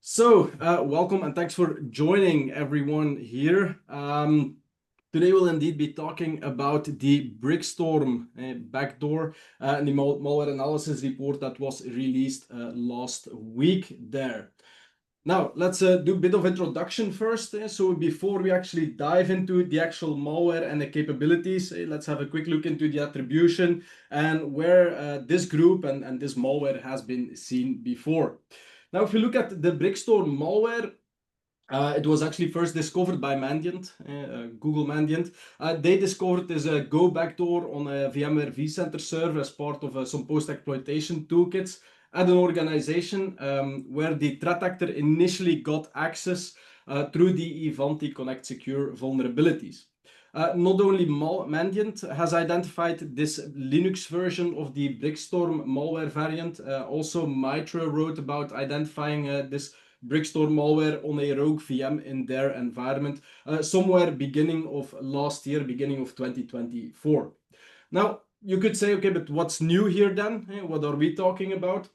So, welcome and thanks for joining everyone here. Today we'll indeed be talking about the BRICKSTORM backdoor and the malware analysis report that was released last week there. Now, let's do a bit of introduction first. So before we actually dive into the actual malware and the capabilities, let's have a quick look into the attribution and where this group and this malware has been seen before. Now, if you look at the BRICKSTORM malware, it was actually first discovered by Mandiant, Google Mandiant. They discovered this Go backdoor on a VMware vCenter server as part of some post-exploitation toolkits at an organization where the threat actor initially got access through the Ivanti Connect Secure vulnerabilities. Not only Mandiant has identified this Linux version of the BRICKSTORM malware variant, also Mitra wrote about identifying this BRICKSTORM malware on a rogue VM in their environment somewhere beginning of last year, beginning of 2024. Now, you could say, okay, but what's new here then? What are we talking about?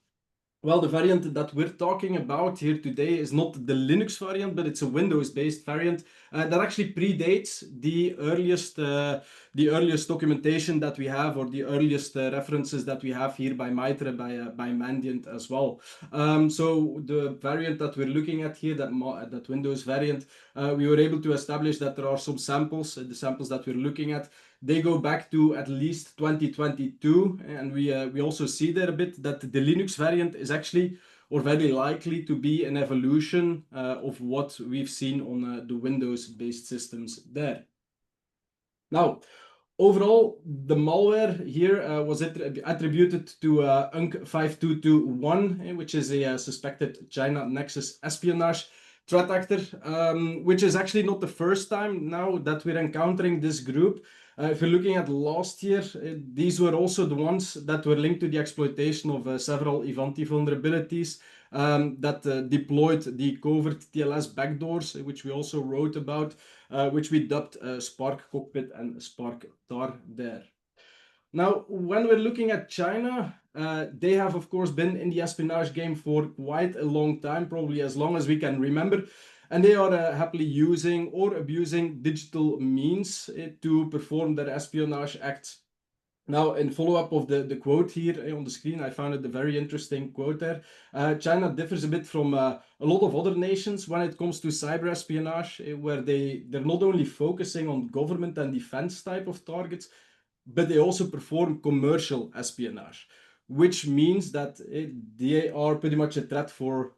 Well, the variant that we're talking about here today is not the Linux variant, but it's a Windows-based variant that actually predates the earliest documentation that we have, or the earliest references that we have here by Mitra, by Mandiant as well. So the variant that we're looking at here, that Windows variant, we were able to establish that there are some samples, the samples that we're looking at, they go back to at least 2022, and we also see there a bit that the Linux variant is actually, or very likely to be, an evolution of what we've seen on the Windows-based systems there. Now, overall, the malware here was attributed to UNC 5221, which is a suspected China Nexus espionage threat actor, which is actually not the first time now that we're encountering this group. If you're looking at last year, these were also the ones that were linked to the exploitation of several Ivanti vulnerabilities that deployed the covert TLS backdoors, which we also wrote about, which we dubbed Spark Cockpit and Spark TAR there. Now, when we're looking at China, they have, of course, been in the espionage game for quite a long time, probably as long as we can remember. And they are happily using or abusing digital means to perform their espionage acts. Now, in follow-up of the quote here on the screen, I found it a very interesting quote there. China differs a bit from a lot of other nations when it comes to cyber espionage, where they're not only focusing on government and defense type of targets, but they also perform commercial espionage, which means that they are pretty much a threat for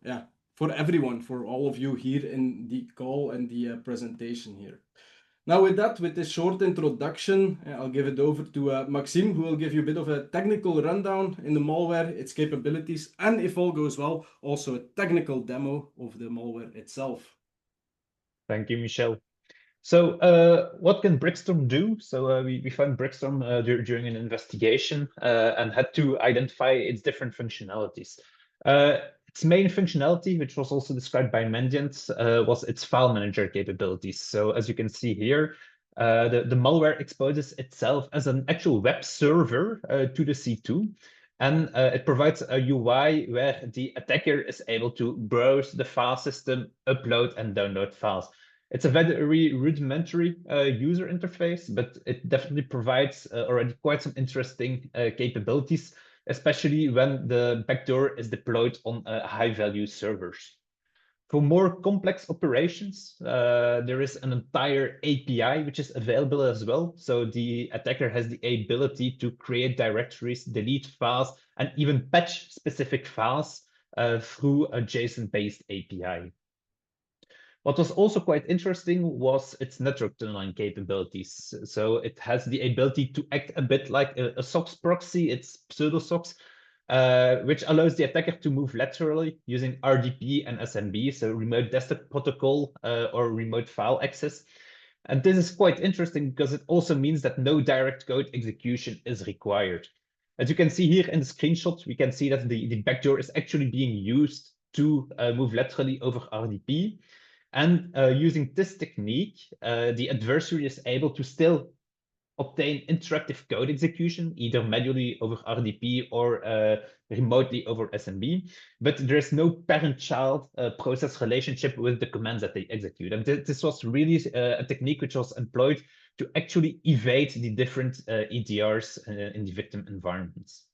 everyone, for all of you here in the call and the presentation here. Now with this short introduction, I'll give it over to Maxime, who will give you a bit of a technical rundown in the malware, its capabilities, and if all goes well, also a technical demo of the malware itself. Thank you, Michel. So what can BRICKSTORM do? So we found BRICKSTORM during an investigation and had to identify its different functionalities. Its main functionality, which was also described by Mendiant, was its file manager capabilities. So as you can see here, the malware exposes itself as an actual web server to the C2. And it provides a UI where the attacker is able to browse the file system, upload and download files. It's a very rudimentary user interface, but it definitely provides already quite some interesting capabilities, especially when the backdoor is deployed on high-value servers. For more complex operations, there is an entire API which is available as well. So the attacker has the ability to create directories, delete files, and even patch specific files through a JSON-based API. What was also quite interesting was its network tunneling capabilities. So it has the ability to act a bit like a SOX proxy, it's pseudo-SOX, which allows the attacker to move laterally using RDP and SMB, so remote desktop protocol or remote file access. And this is quite interesting because it also means that no direct code execution is required. As you can see here in the screenshot, we can see that the backdoor is actually being used to move laterally over RDP. And using this technique, the adversary is able to still obtain interactive code execution, either manually over RDP or remotely over SMB. But there is no parent-child process relationship with the commands that they execute. And this was really a technique which was employed to actually evade the different EDRs in the victim environments.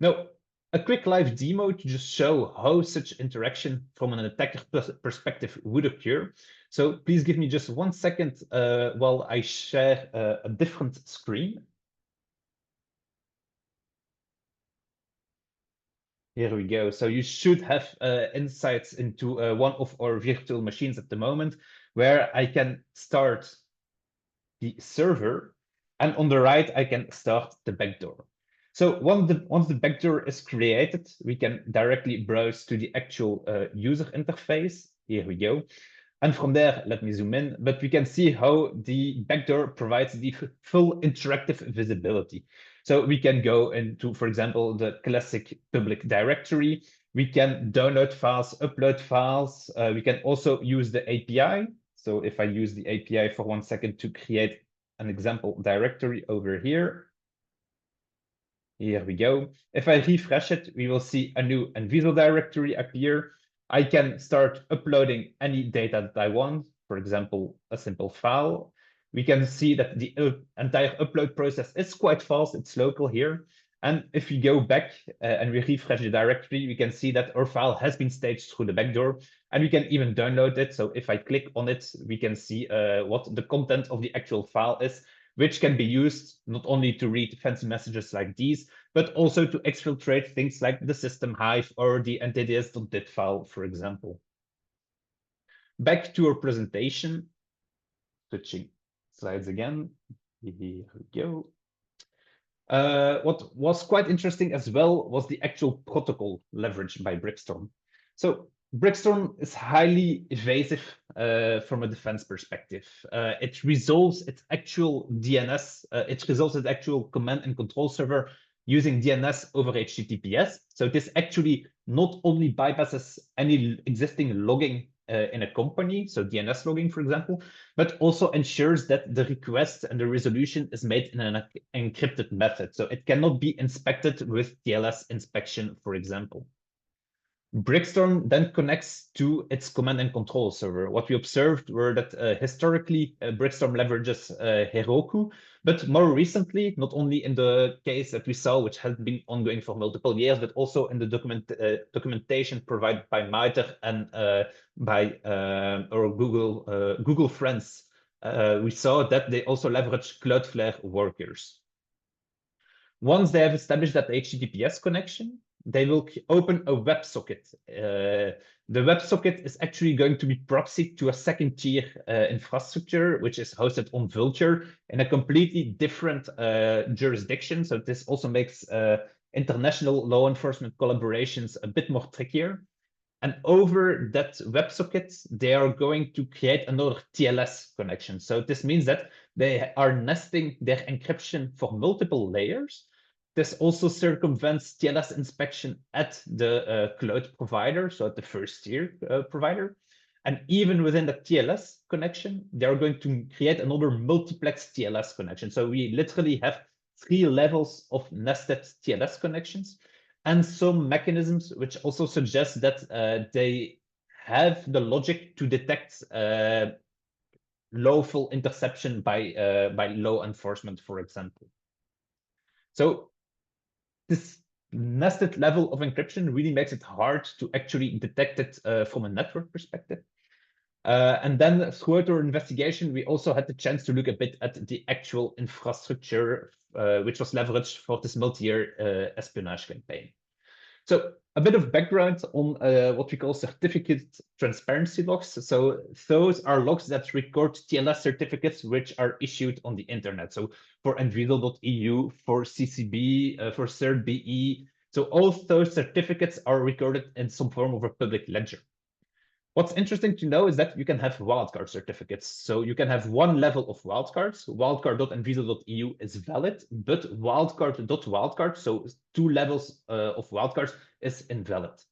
Now, a quick live demo to just show how such interaction from an attacker perspective would occur. So please give me just 1 second while I share a different screen. Here we go. So you should have insights into one of our virtual machines at the moment, where I can start the server, and on the right, I can start the backdoor. So once the backdoor is created, we can directly browse to the actual user interface. Here we go. And from there, let me zoom in, but we can see how the backdoor provides the full interactive visibility. So we can go into, for example, the classic public directory. We can download files, upload files. We can also use the API. So if I use the API for 1 second to create an example directory over here, here we go. If I refresh it, we will see a new Enviso directory appear. I can start uploading any data that I want, for example, a simple file. We can see that the entire upload process is quite fast. It's local here. And if we go back and we refresh the directory, we can see that our file has been staged through the backdoor, and we can even download it. So if I click on it, we can see what the content of the actual file is, which can be used not only to read fancy messages like these, but also to exfiltrate things like the system hive or the ntds.dit file, for example. Back to our presentation, switching slides again. Here we go. What was quite interesting as well was the actual protocol leveraged by BRICKSTORM. So BRICKSTORM is highly evasive from a defense perspective. It resolves its actual DNS, it resolves its actual command and control server using DNS over HTTPS. So this actually not only bypasses any existing logging in a company, so DNS logging, for example, but also ensures that the request and the resolution is made in an encrypted method. So it cannot be inspected with TLS inspection, for example. BRICKSTORM then connects to its command and control server. What we observed were that historically, BRICKSTORM leverages Heroku, but more recently, not only in the case that we saw, which has been ongoing for multiple years, but also in the documentation provided by MITRE and by our Google friends, we saw that they also leverage Cloudflare workers. Once they have established that HTTPS connection, they will open a WebSocket. The WebSocket is actually going to be proxied to a second-tier infrastructure, which is hosted on Vultr in a completely different jurisdiction. So this also makes international law enforcement collaborations a bit more trickier. And over that WebSocket, they are going to create another TLS connection. So this means that they are nesting their encryption for multiple layers. This also circumvents TLS inspection at the cloud provider, so at the first tier provider. And even within the TLS connection, they are going to create another multiplex TLS connection. So we literally have 3 levels of nested TLS connections and some mechanisms which also suggest that they have the logic to detect lawful interception by law enforcement, for example. So this nested level of encryption really makes it hard to actually detect it from a network perspective. And then throughout our investigation, we also had the chance to look a bit at the actual infrastructure, which was leveraged for this multi-year espionage campaign. So a bit of background on what we call certificate transparency logs. So those are logs that record TLS certificates which are issued on the internet. So for nvidia.eu, for CCB, for CERT-BE. So all those certificates are recorded in some form of a public ledger. What's interesting to know is that you can have wildcard certificates. So you can have one level of wildcards. Wildcard.nvidia.eu is valid, but wildcard.wildcard, so 2 levels of wildcards, is invalid.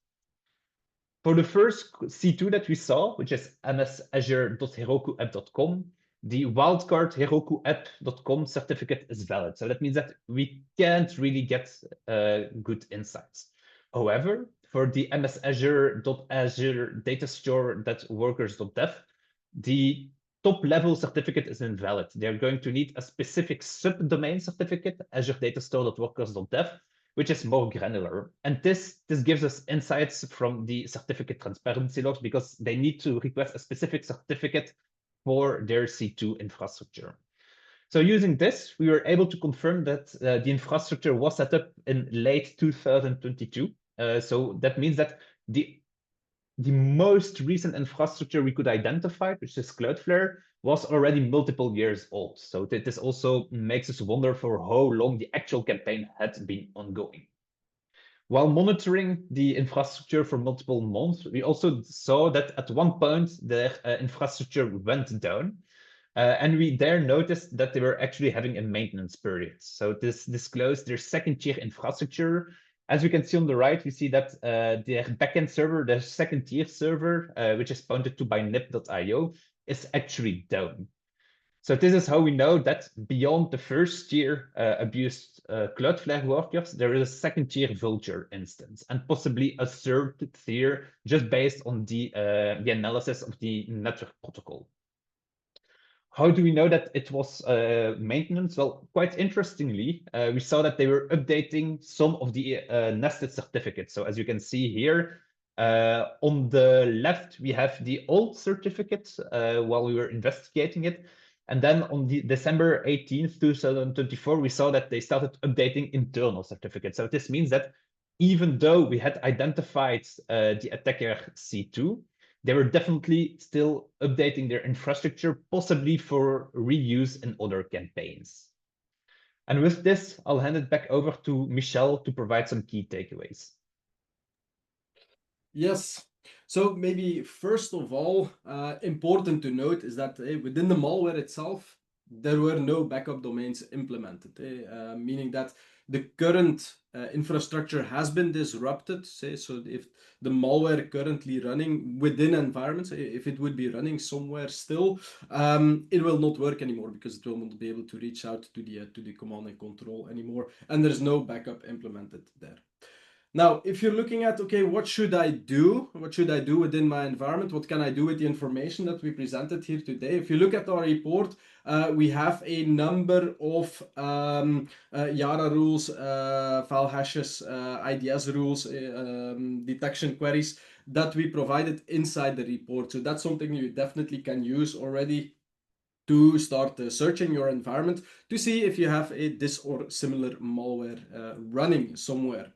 For the first C2 that we saw, which is msazure.herokuapp.com, the wildcard herokuapp.com certificate is valid. So that means that we can't really get good insights. However, for the msazure.azure datastore.workers.dev, the top level certificate is invalid. They're going to need a specific subdomain certificate, azure datastore.workers.dev, which is more granular. And this gives us insights from the certificate transparency logs because they need to request a specific certificate for their C2 infrastructure. So using this, we were able to confirm that the infrastructure was set up in late 2022. So that means that the most recent infrastructure we could identify, which is Cloudflare, was already multiple years old. So this also makes us wonder for how long the actual campaign had been ongoing. While monitoring the infrastructure for multiple months, we also saw that at one point their infrastructure went down. And we there noticed that they were actually having a maintenance period. So this disclosed their second-tier infrastructure. As we can see on the right, we see that their backend server, their second-tier server, which is pointed to by nip.io, is actually down. So this is how we know that beyond the first-tier abused Cloudflare workers, there is a second-tier Vultr instance, and possibly a third tier just based on the analysis of the network protocol. How do we know that it was maintenance? Well, quite interestingly, we saw that they were updating some of the nested certificates. So as you can see here, on the left, we have the old certificate while we were investigating it. And then on the December 18th, 2024, we saw that they started updating internal certificates. So this means that even though we had identified the attacker C2, they were definitely still updating their infrastructure, possibly for reuse in other campaigns. And with this, I'll hand it back over to Michel to provide some key takeaways. Yes. So maybe first of all, important to note is that within the malware itself, there were no backup domains implemented, meaning that the current infrastructure has been disrupted. So if the malware currently running within environments, if it would be running somewhere still, it will not work anymore because it will not be able to reach out to the command and control anymore, and there's no backup implemented there. Now, if you're looking at, okay, what should I do? What should I do within my environment? What can I do with the information that we presented here today? If you look at our report, we have a number of Yara rules, file hashes, IDS rules, detection queries that we provided inside the report. So that's something you definitely can use already to start searching your environment to see if you have this or similar malware running somewhere.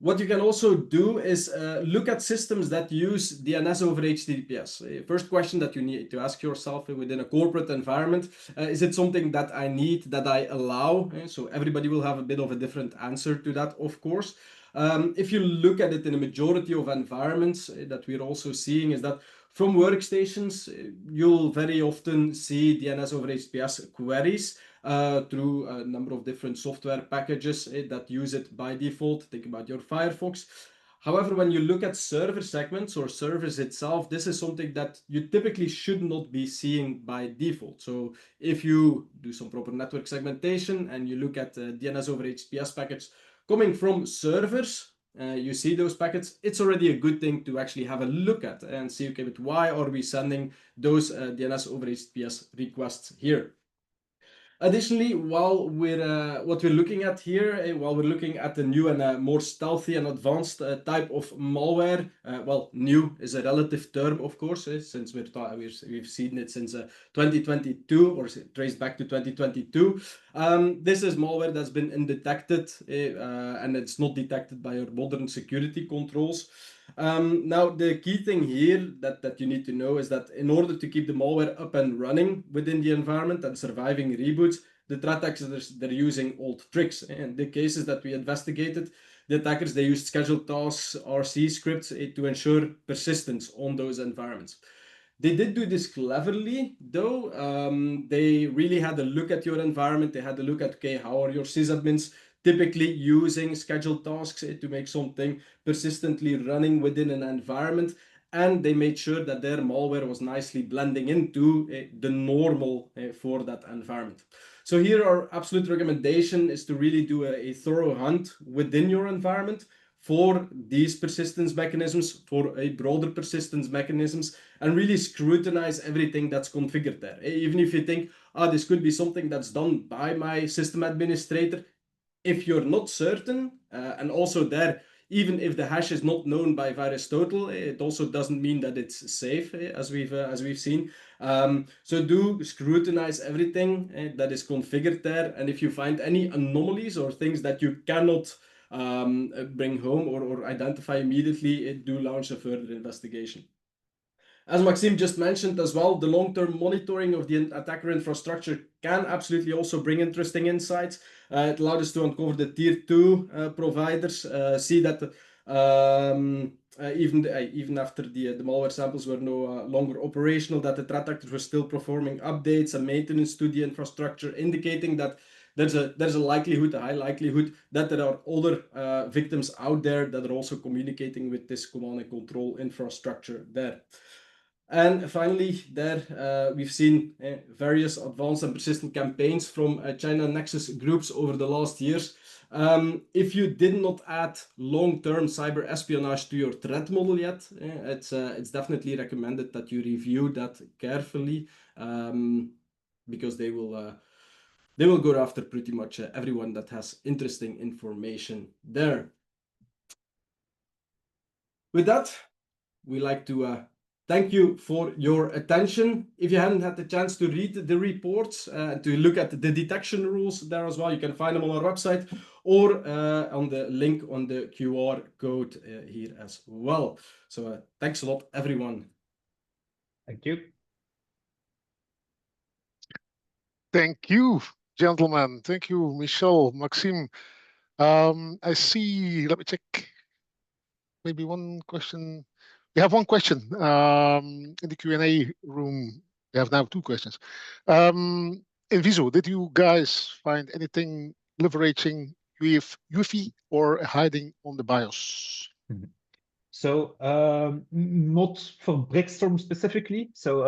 What you can also do is look at systems that use DNS over HTTPS. First question that you need to ask yourself within a corporate environment, is it something that I need, that I allow? So everybody will have a bit of a different answer to that, of course. If you look at it in a majority of environments that we're also seeing is that from workstations, you'll very often see DNS over HTTPS queries through a number of different software packages that use it by default. Think about your Firefox. However, when you look at server segments or servers itself, this is something that you typically should not be seeing by default. So if you do some proper network segmentation and you look at DNS over HTTPS packets coming from servers, you see those packets, it's already a good thing to actually have a look at and see, okay, but why are we sending those DNS over HTTPS requests here? Additionally, while what we're looking at here, while we're looking at the new and more stealthy and advanced type of malware, well, new is a relative term, of course, since we've seen it since 2022 or traced back to 2022. This is malware that's been undetected and it's not detected by our modern security controls. Now, the key thing here that you need to know is that in order to keep the malware up and running within the environment and surviving reboots, the threat actors, they're using old tricks. In the cases that we investigated, the attackers, they used scheduled tasks, RC scripts to ensure persistence on those environments. They did do this cleverly, though. They really had a look at your environment. They had a look at, okay, how are your sysadmins typically using scheduled tasks to make something persistently running within an environment, and they made sure that their malware was nicely blending into the normal for that environment. So here our absolute recommendation is to really do a thorough hunt within your environment for these persistence mechanisms, for a broader persistence mechanisms, and really scrutinize everything that's configured there. Even if you think, this could be something that's done by my system administrator, if you're not certain, and also there, even if the hash is not known by VirusTotal, it also doesn't mean that it's safe, as we've seen. So do scrutinize everything that is configured there, and if you find any anomalies or things that you cannot bring home or identify immediately, do launch a further investigation. As Maxime just mentioned as well, the long-term monitoring of the attacker infrastructure can absolutely also bring interesting insights. It allowed us to uncover the tier 2 providers, see that even after the malware samples were no longer operational, that the threat actors were still performing updates and maintenance to the infrastructure, indicating that there's a high likelihood that there are other victims out there that are also communicating with this command and control infrastructure there. And finally, there we've seen various advanced and persistent campaigns from China Nexus groups over the last years. If you did not add long-term cyber espionage to your threat model yet, it's definitely recommended that you review that carefully, because they will go after pretty much everyone that has interesting information there. With that, we like to thank you for your attention. If you haven't had the chance to read the reports, to look at the detection rules there as well, you can find them on our website or on the link on the QR code here as well. So thanks a lot, everyone. Thank you. Thank you, gentlemen. Thank you, Michel, Maxime. I see, let me check. Maybe one question We have one question in the Q&A room. We have now two questions. In Viso, did you guys find anything leveraging UEFI or hiding on the BIOS? So not for BRICKSTORM specifically. So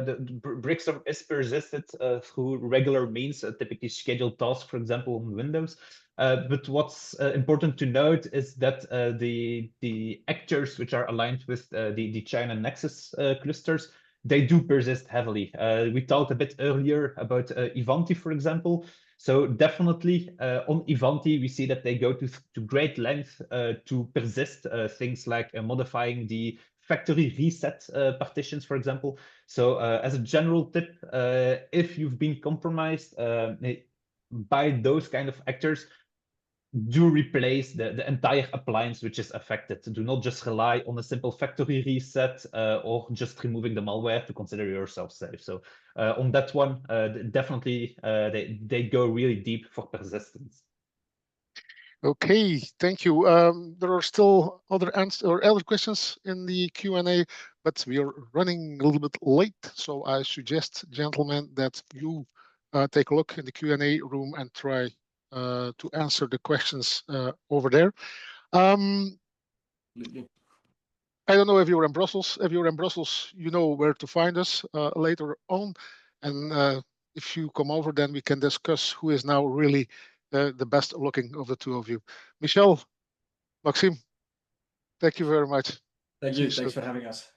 the BRICKSTORM is persisted through regular means, typically scheduled tasks, for example, on Windows. But what's important to note is that the actors which are aligned with the China Nexus clusters, they do persist heavily. We talked a bit earlier about Ivanti, for example. So definitely on Ivanti, we see that they go to great length to persist things like modifying the factory reset partitions, for example. So as a general tip, if you've been compromised by those kind of actors, do replace the entire appliance which is affected. Do not just rely on a simple factory reset or just removing the malware to consider yourself safe. So on that one, definitely they go really deep for persistence. Okay, thank you. There are still other questions in the Q&A, but we are running a little bit late. So I suggest, gentlemen, that you take a look in the Q&A room and try to answer the questions over there. I don't know if you're in Brussels. If you're in Brussels, you know where to find us later on. And if you come over, then we can discuss who is now really the best looking of the two of you. Michel, Maxime, thank you very much. Thank you. Thanks for having us.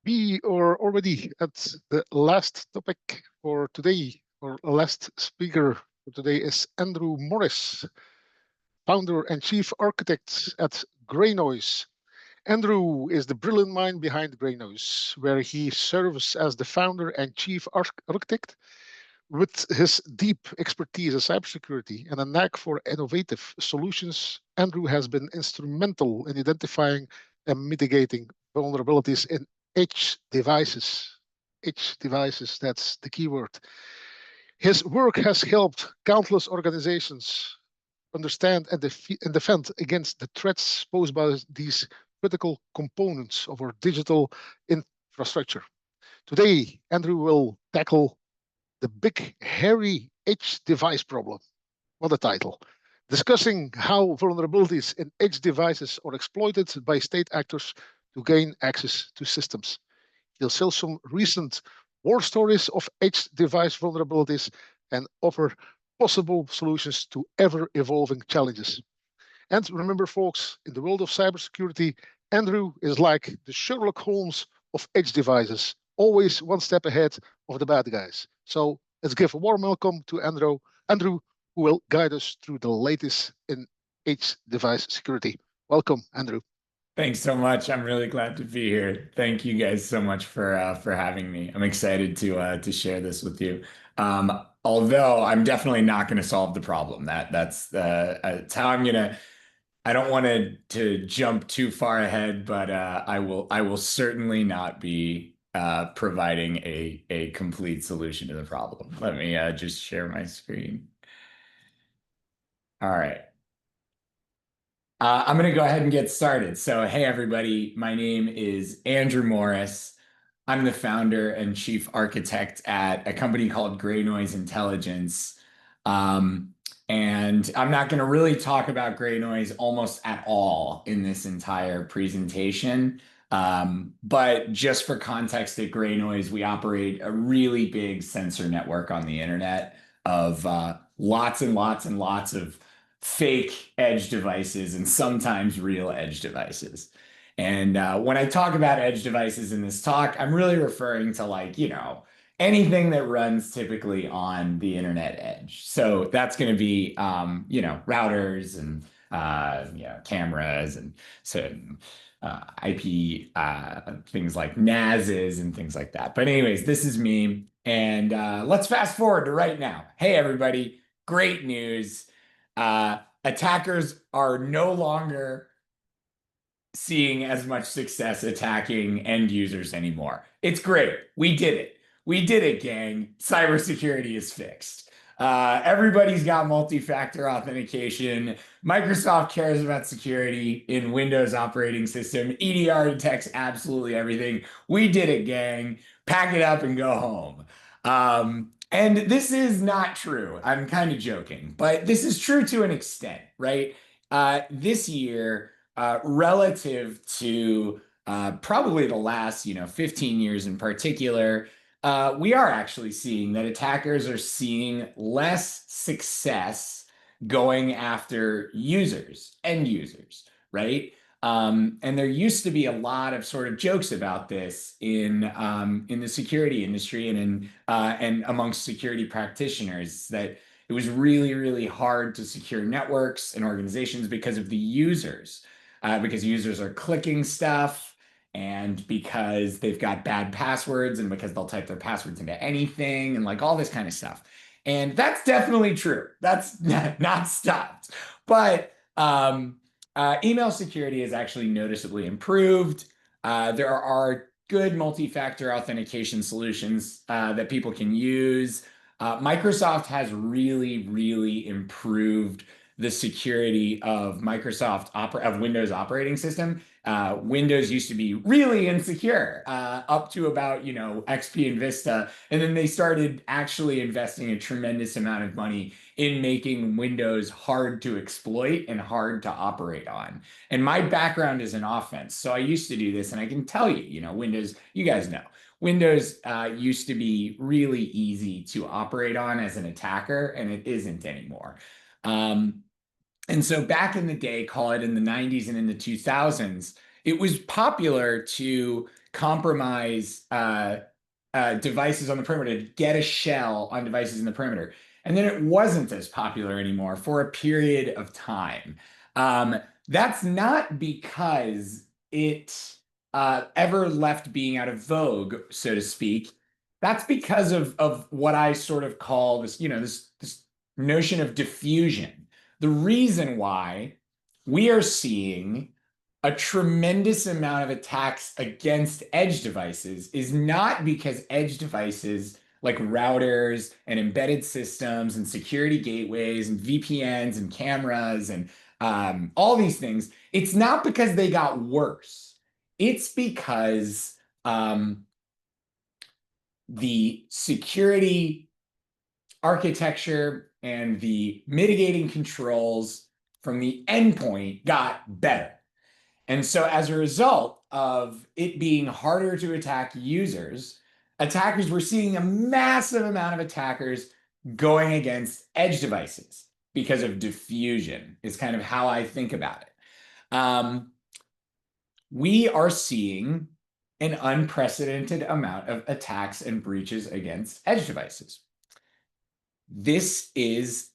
We are already at the last topic for today. Our last speaker for today is Andrew Morris, founder and chief architect at Greynoise. Andrew is the brilliant mind behind Greynoise, where he serves as the founder and chief architect. With his deep expertise in cybersecurity and a knack for innovative solutions, Andrew has been instrumental in identifying and mitigating vulnerabilities in edge devices. Edge devices, that's the key word. His work has helped countless organizations understand and defend against the threats posed by these critical components of our digital infrastructure. Today, Andrew will tackle the big, hairy edge device problem. What a title. Discussing how vulnerabilities in edge devices are exploited by state actors to gain access to systems. He'll share some recent war stories of edge device vulnerabilities and offer possible solutions to ever-evolving challenges. And remember, folks, in the world of cybersecurity, Andrew is like the Sherlock Holmes of edge devices, always one step ahead of the bad guys. So let's give a warm welcome to Andrew, who will guide us through the latest in edge device security. Welcome, Andrew. Thanks so much. I'm really glad to be here. Thank you guys so much for having me. I'm excited to share this with you. Although I'm definitely not going to solve the problem. That's how I'm gonna. I don't want to jump too far ahead, but I will certainly not be providing a complete solution to the problem. Let me just share my screen. All right. I'm going to go ahead and get started. So, hey, everybody, my name is Andrew Morris. I'm the founder and chief architect at a company called Greynoise Intelligence. And I'm not going to really talk about Greynoise almost at all in this entire presentation. But just for context, at Greynoise, we operate a really big sensor network on the internet of lots and lots and lots of fake edge devices and sometimes real edge devices. And when I talk about edge devices in this talk, I'm really referring to anything that runs typically on the internet edge. So that's going to be, routers and, cameras and IP, things like NASs and things like that. But anyways, this is me. And let's fast forward to right now. Hey, everybody, great news. Attackers are no longer seeing as much success attacking end users anymore. It's great. We did it. We did it, gang. Cybersecurity is fixed. Everybody's got multi-factor authentication. Microsoft cares about security in Windows operating system. EDR detects absolutely everything. We did it, gang. Pack it up and go home. And this is not true. I'm kind of joking, but this is true to an extent, right? This year, relative to probably the last, 15 years in particular, we are actually seeing that attackers are seeing less success going after end users, right? And there used to be a lot of sort of jokes about this in the security industry and amongst security practitioners, that it was really, really hard to secure networks and organizations because of the users, because users are clicking stuff, and because they've got bad passwords, and because they'll type their passwords into anything, and like all this kind of stuff. And that's definitely true. That's not stopped. But email security has actually noticeably improved. There are good multi-factor authentication solutions that people can use. Microsoft has really, really improved the security of Windows operating system. Windows used to be really insecure up to about, XP and Vista. And then they started actually investing a tremendous amount of money in making Windows hard to exploit and hard to operate on. And my background is in offense, so I used to do this, and I can tell you, Windows, you guys know, Windows used to be really easy to operate on as an attacker, and it isn't anymore. And so back in the day, call it in the 90s and in the 2000s, it was popular to compromise devices on the perimeter, to get a shell on devices in the perimeter. And then it wasn't as popular anymore for a period of time. That's not because it ever left being out of vogue, so to speak. That's because of what I sort of call this, this notion of diffusion. The reason why we are seeing a tremendous amount of attacks against edge devices is not because edge devices like routers and embedded systems and security gateways and VPNs and cameras and all these things. It's not because they got worse. It's because the security architecture and the mitigating controls from the endpoint got better. And so as a result of it being harder to attack users, attackers were seeing a massive amount of attackers going against edge devices because of diffusion, is kind of how I think about it. We are seeing an unprecedented amount of attacks and breaches against edge devices. This is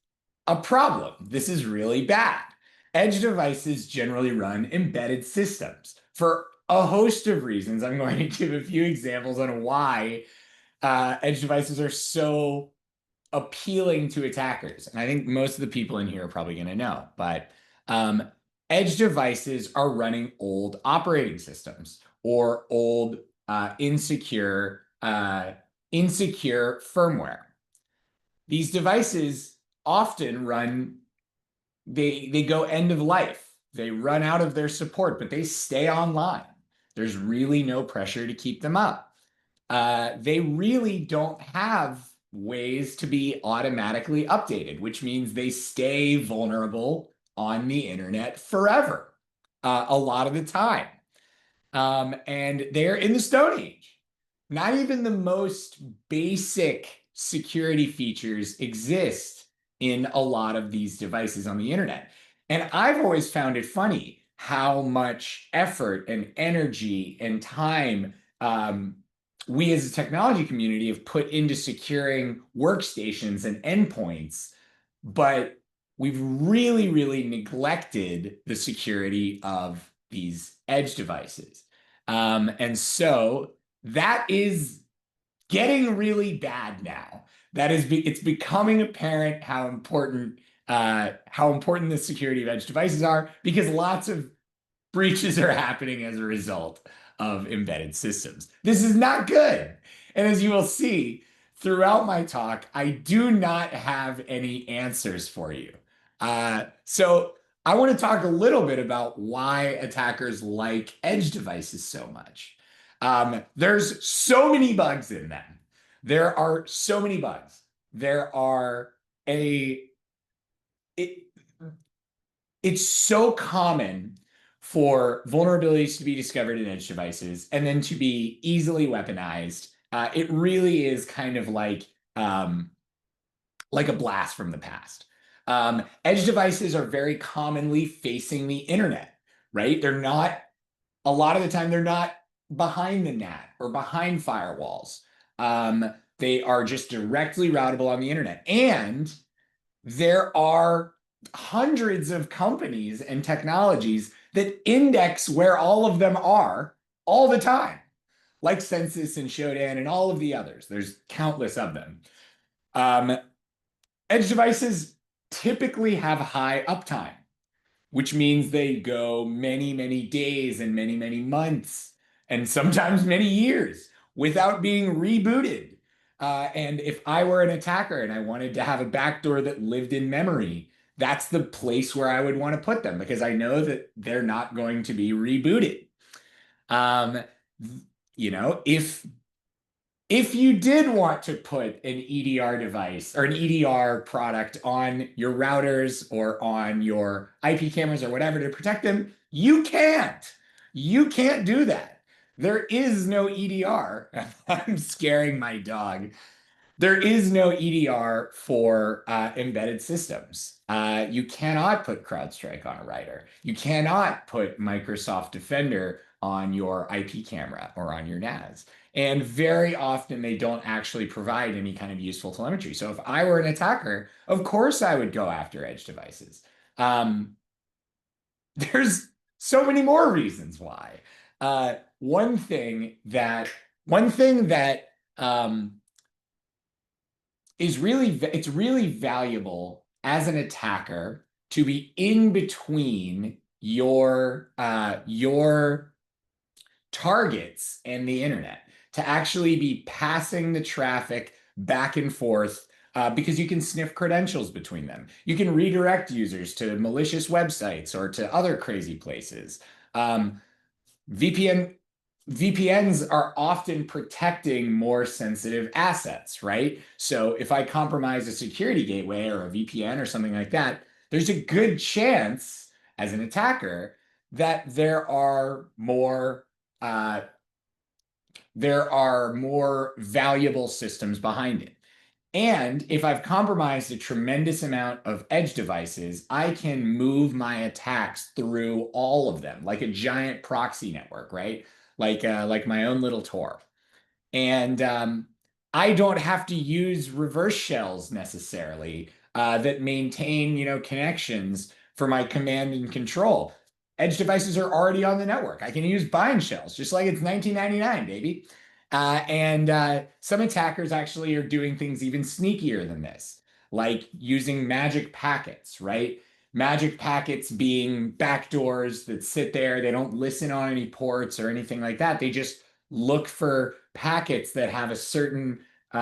a problem. This is really bad. Edge devices generally run embedded systems for a host of reasons. I'm going to give a few examples on why edge devices are so appealing to attackers. And I think most of the people in here are probably going to know, but edge devices are running old operating systems or old insecure firmware. These devices often they go end of life. They run out of their support, but they stay online. There's really no pressure to keep them up. They really don't have ways to be automatically updated, which means they stay vulnerable on the internet forever, a lot of the time. And they're in the Stone Age. Not even the most basic security features exist in a lot of these devices on the internet. And I've always found it funny how much effort and energy and time we as a technology community have put into securing workstations and endpoints, but we've really, really neglected the security of these edge devices. And so that is getting really bad now. It's becoming apparent how important the security of edge devices are, because lots of breaches are happening as a result of embedded systems. This is not good. And as you will see, throughout my talk, I do not have any answers for you. So I want to talk a little bit about why attackers like edge devices so much. There's so many bugs in them. There are so many bugs. There are it's so common for vulnerabilities to be discovered in edge devices and then to be easily weaponized. It really is kind of like a blast from the past. Edge devices are very commonly facing the internet, right? They're not, a lot of the time, they're not behind the NAT or behind firewalls. They are just directly routable on the internet. And there are hundreds of companies and technologies that index where all of them are all the time, like Census and Shodan and all of the others. There's countless of them. Edge devices typically have high uptime, which means they go many, many days and many, many months, and sometimes many years without being rebooted. And if I were an attacker and I wanted to have a backdoor that lived in memory, that's the place where I would want to put them, because I know that they're not going to be rebooted. You know, if you did want to put an EDR device or an EDR product on your routers or on your IP cameras or whatever to protect them, you can't. You can't do that. There is no EDR. I'm scaring my dog. There is no EDR for embedded systems. You cannot put CrowdStrike on a router. You cannot put Microsoft Defender on your IP camera or on your NAS. And very often they don't actually provide any kind of useful telemetry. So if I were an attacker, of course I would go after edge devices. There's so many more reasons why. One thing that is really valuable as an attacker to be in between your targets and the internet, to actually be passing the traffic back and forth, because you can sniff credentials between them. You can redirect users to malicious websites or to other crazy places. VPNs are often protecting more sensitive assets, right? So if I compromise a security gateway or a VPN or something like that, there's a good chance as an attacker that there are more valuable systems behind it. And if I've compromised a tremendous amount of edge devices, I can move my attacks through all of them, like a giant proxy network, right? Like my own little Tor. And I don't have to use reverse shells necessarily that maintain, connections for my command and control. Edge devices are already on the network. I can use bind shells, just like it's 1999, baby. And some attackers actually are doing things even sneakier than this, like using magic packets, right? Magic packets being backdoors that sit there. They don't listen on any ports or anything like that. They just look for packets that have a certain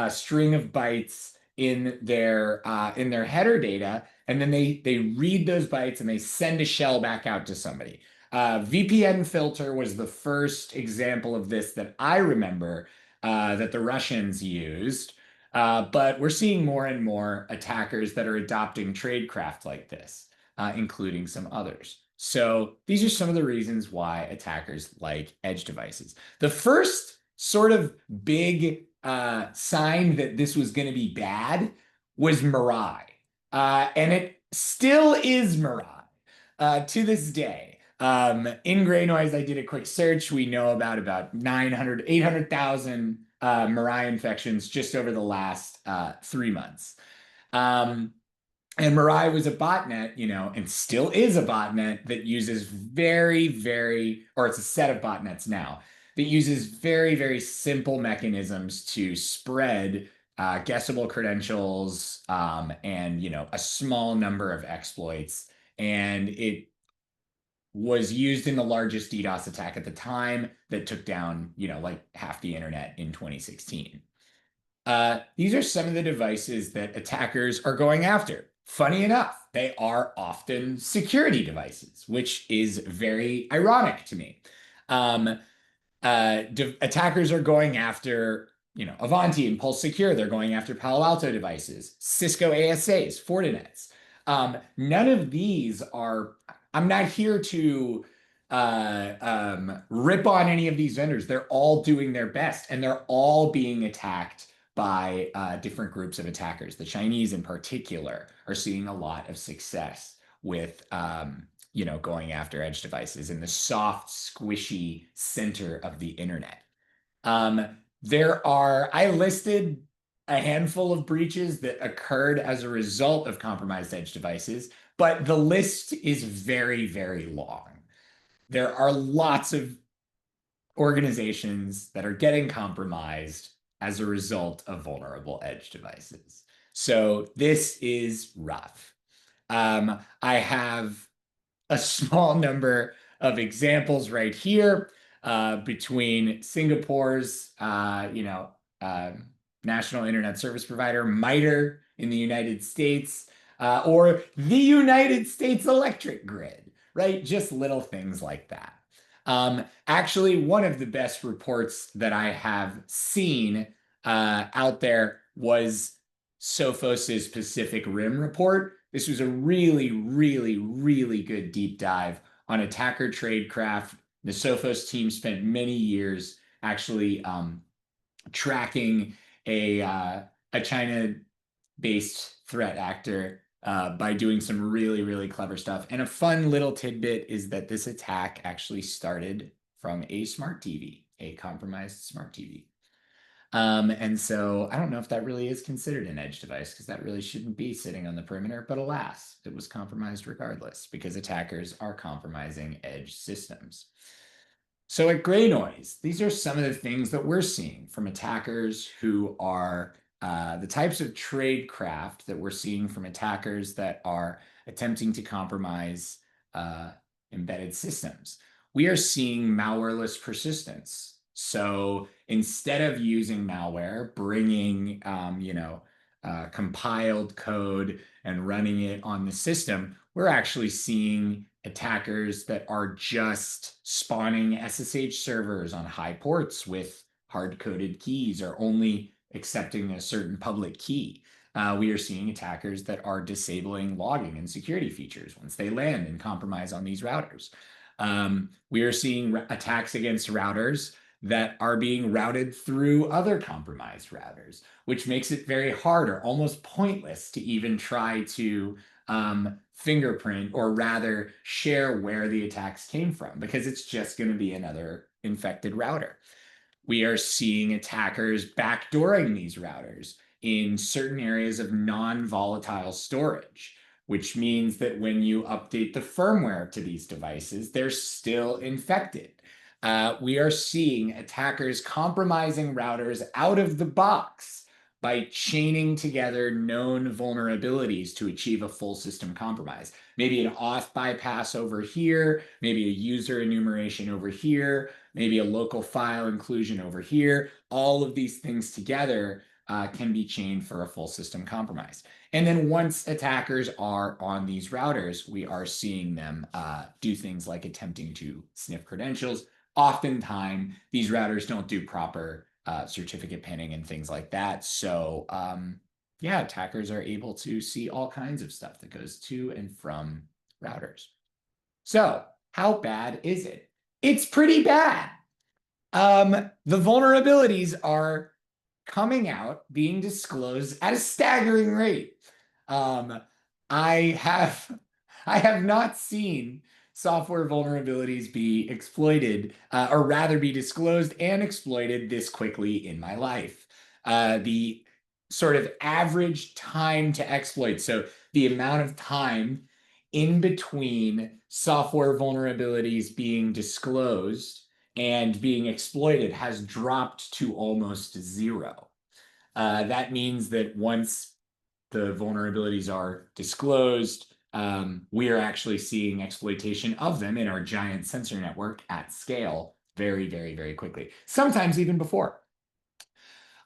string of bytes in their header data, and then they read those bytes and they send a shell back out to somebody. VPN filter was the first example of this that I remember that the Russians used, but we're seeing more and more attackers that are adopting tradecraft like this, including some others. So these are some of the reasons why attackers like edge devices. The first sort of big sign that this was going to be bad was Mirai. And it still is Mirai to this day. In Gray Noise, I did a quick search. We know about 800,000 Mirai infections just over the last 3 months. And Mirai was a botnet, and still is a botnet that uses or it's a set of botnets now that uses very, very simple mechanisms to spread guessable credentials and, a small number of exploits. And it was used in the largest DDoS attack at the time that took down, like half the internet in 2016. These are some of the devices that attackers are going after. Funny enough, they are often security devices, which is very ironic to me. Attackers are going after, Avanti and Pulse Secure. They're going after Palo Alto devices, Cisco ASAs, Fortinets. None of these are, I'm not here to rip on any of these vendors. They're all doing their best, and they're all being attacked by different groups of attackers. The Chinese in particular are seeing a lot of success with going after edge devices in the soft, squishy center of the internet. I listed a handful of breaches that occurred as a result of compromised edge devices, but the list is very, very long. There are lots of organizations that are getting compromised as a result of vulnerable edge devices. So this is rough. I have a small number of examples right here between Singapore's, national internet service provider, MITRE in the United States, or the United States electric grid, right? Just little things like that. Actually, one of the best reports that I have seen out there was Sophos's Pacific Rim report. This was a really, really, really good deep dive on attacker tradecraft. The Sophos team spent many years actually tracking a China-based threat actor by doing some really, really clever stuff. And a fun little tidbit is that this attack actually started from a smart TV, a compromised smart TV. And so I don't know if that really is considered an edge device, because that really shouldn't be sitting on the perimeter, but alas, it was compromised regardless, because attackers are compromising edge systems. So at Gray Noise, these are some of the things that we're seeing from attackers who are the types of tradecraft that we're seeing from attackers that are attempting to compromise embedded systems. We are seeing malwareless persistence. So instead of using malware, bringing compiled code and running it on the system, we're actually seeing attackers that are just spawning SSH servers on high ports with hard-coded keys or only accepting a certain public key. We are seeing attackers that are disabling logging and security features once they land and compromise on these routers. We are seeing attacks against routers that are being routed through other compromised routers, which makes it very hard or almost pointless to even try to fingerprint, or rather share where the attacks came from, because it's just going to be another infected router. We are seeing attackers backdooring these routers in certain areas of non-volatile storage, which means that when you update the firmware to these devices, they're still infected. We are seeing attackers compromising routers out of the box by chaining together known vulnerabilities to achieve a full system compromise. Maybe an auth bypass over here, maybe a user enumeration over here, maybe a local file inclusion over here. All of these things together can be chained for a full system compromise. And then once attackers are on these routers, we are seeing them do things like attempting to sniff credentials. Oftentimes, these routers don't do proper certificate pinning and things like that. So yeah, attackers are able to see all kinds of stuff that goes to and from routers. So how bad is it? It's pretty bad. The vulnerabilities are coming out, being disclosed at a staggering rate. I have not seen software vulnerabilities be exploited, or rather be disclosed and exploited this quickly in my life. The sort of average time to exploit, so the amount of time in between software vulnerabilities being disclosed and being exploited, has dropped to almost zero. That means that once the vulnerabilities are disclosed, we are actually seeing exploitation of them in our giant sensor network at scale very, very, very quickly, sometimes even before.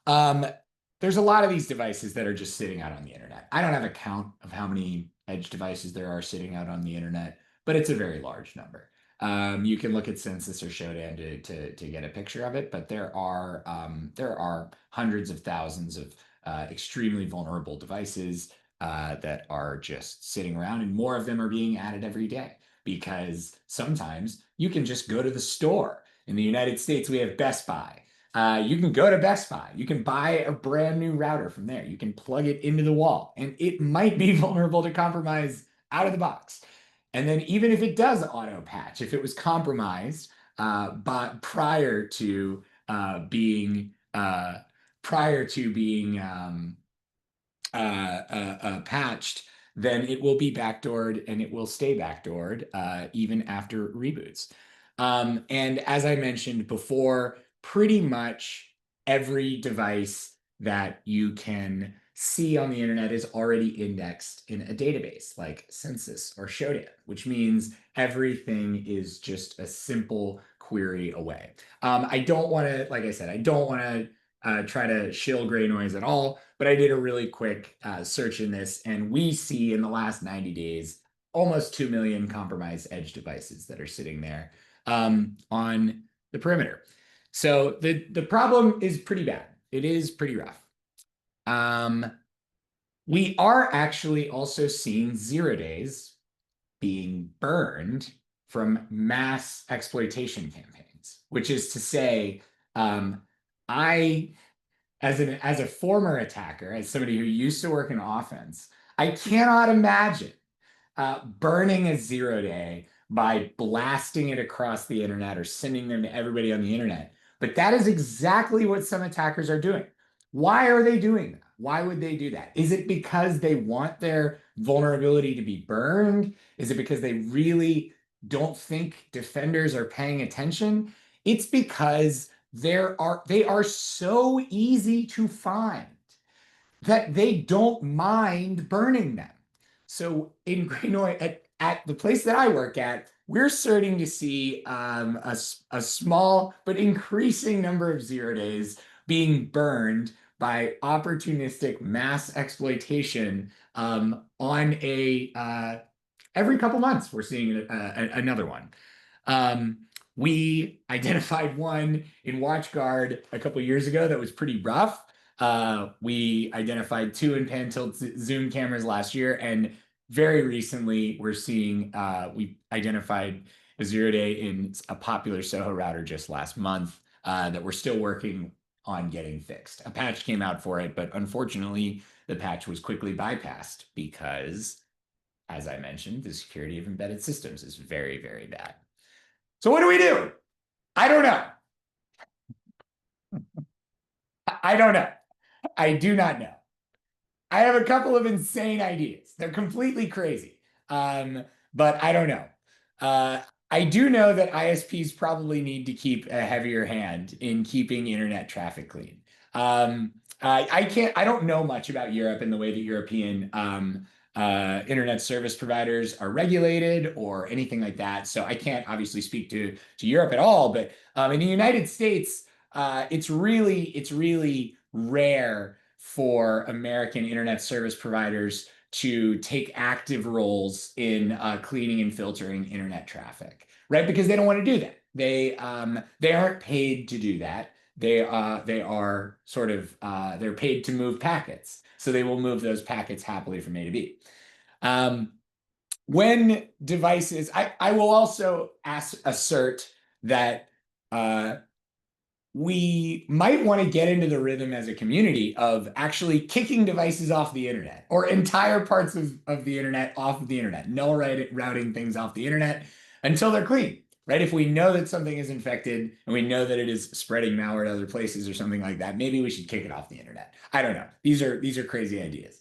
The there's a lot of these devices that are just sitting out on the internet. I don't have a count of how many edge devices there are sitting out on the internet, but it's a very large number. You can look at Census or Shodan to get a picture of it, but there are hundreds of thousands of extremely vulnerable devices that are just sitting around, and more of them are being added every day because sometimes you can just go to the store. In the United States, we have Best Buy. You can go to Best Buy. You can buy a brand new router from there. You can plug it into the wall, and it might be vulnerable to compromise out of the box. And then even if it does auto patch, if it was compromised but prior to being patched, then it will be backdoored, and it will stay backdoored even after reboots. And as I mentioned before, pretty much every device that you can see on the internet is already indexed in a database like Census or Shodan, which means everything is just a simple query away. I don't want to, like I said, I don't want to try to shill gray noise at all, but I did a really quick search in this, and we see in the last 90 days almost 2 million compromised edge devices that are sitting there on the perimeter. So the problem is pretty bad. It is pretty rough. We are actually also seeing 0 days being burned from mass exploitation campaigns, which is to say, I, as a former attacker, as somebody who used to work in offense, I cannot imagine burning a 0 day by blasting it across the internet or sending them to everybody on the internet. But that is exactly what some attackers are doing. Why are they doing that? Why would they do that? Is it because they want their vulnerability to be burned? Is it because they really don't think defenders are paying attention? It's because they are so easy to find that they don't mind burning them. So in gray noise, at the place that I work at, we're starting to see a small but increasing number of 0 days being burned by opportunistic mass exploitation on every couple months. We're seeing another one. We identified one in WatchGuard a couple years ago that was pretty rough. We identified 2 in pan-tilt zoom cameras last year, and very recently we're seeing we identified a 0 day in a popular Soho router just last month that we're still working on getting fixed. A patch came out for it, but unfortunately the patch was quickly bypassed because, as I mentioned, the security of embedded systems is very, very bad. So what do we do? I don't know. I don't know. I do not know. I have a couple of insane ideas. They're completely crazy, but I don't know. I do know that ISPs probably need to keep a heavier hand in keeping internet traffic clean. I don't know much about Europe and the way that European internet service providers are regulated or anything like that. So I can't obviously speak to Europe at all. But in the United States, it's really rare for American internet service providers to take active roles in cleaning and filtering internet traffic, right? Because they don't want to do that. They aren't paid to do that. They are sort of they're paid to move packets, so they will move those packets happily from A to B. When devices, I will also assert that we might want to get into the rhythm as a community of actually kicking devices off the internet or entire parts of the internet off of the internet, null routing things off the internet until they're clean, right? If we know that something is infected and we know that it is spreading malware to other places or something like that, maybe we should kick it off the internet. I don't know. These are crazy ideas.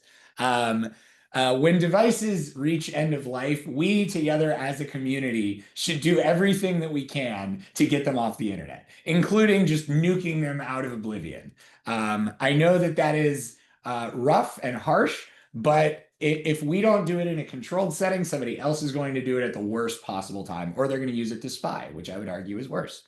When devices reach end of life, we together as a community should do everything that we can to get them off the internet, including just nuking them out of oblivion. I know that is rough and harsh, but if we don't do it in a controlled setting, somebody else is going to do it at the worst possible time, or they're going to use it to spy, which I would argue is worse.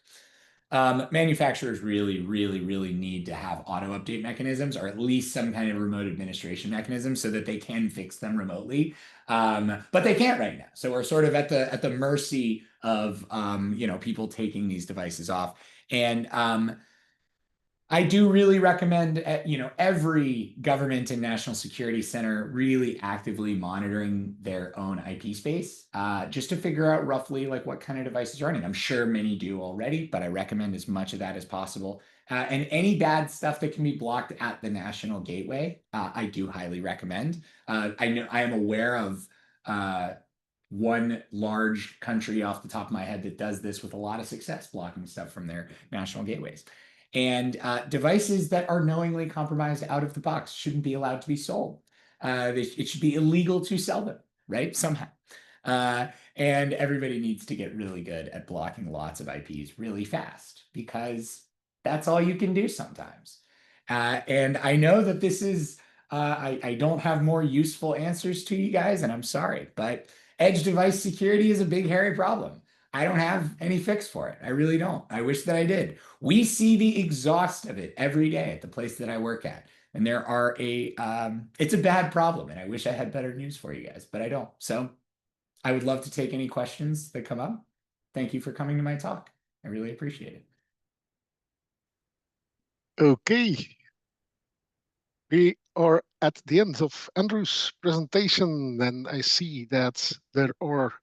Manufacturers really need to have auto update mechanisms, or at least some kind of remote administration mechanism, so that they can fix them remotely. But they can't right now. So we're sort of at the mercy of people taking these devices off. And I do really recommend, every government and national security center really actively monitoring their own IP space, just to figure out roughly like what kind of devices are running. I'm sure many do already, but I recommend as much of that as possible. And any bad stuff that can be blocked at the national gateway, I do highly recommend. I am aware of one large country off the top of my head that does this with a lot of success, blocking stuff from their national gateways. And devices that are knowingly compromised out of the box shouldn't be allowed to be sold. It should be illegal to sell them, right? Somehow. And everybody needs to get really good at blocking lots of IPs really fast, because that's all you can do sometimes. And I know that this is, I don't have more useful answers to you guys, and I'm sorry, but edge device security is a big, hairy problem. I don't have any fix for it. I really don't. I wish that I did. We see the exhaust of it every day at the place that I work at. And there are it's a bad problem, and I wish I had better news for you guys, but I don't. So I would love to take any questions that come up. Thank you for coming to my talk. I really appreciate it. Okay. We are at the end of Andrew's presentation, and I see that there are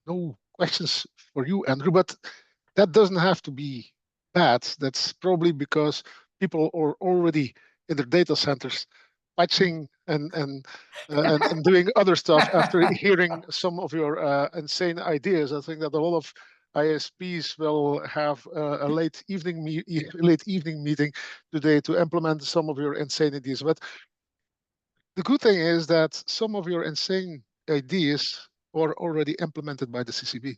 no questions for you, Andrew, but that doesn't have to be bad. That's probably because people are already in their data centers patching and doing other stuff after hearing some of your insane ideas. I think that a lot of ISPs will have a late evening meeting today to implement some of your insane ideas. But the good thing is that some of your insane ideas are already implemented by the CCB.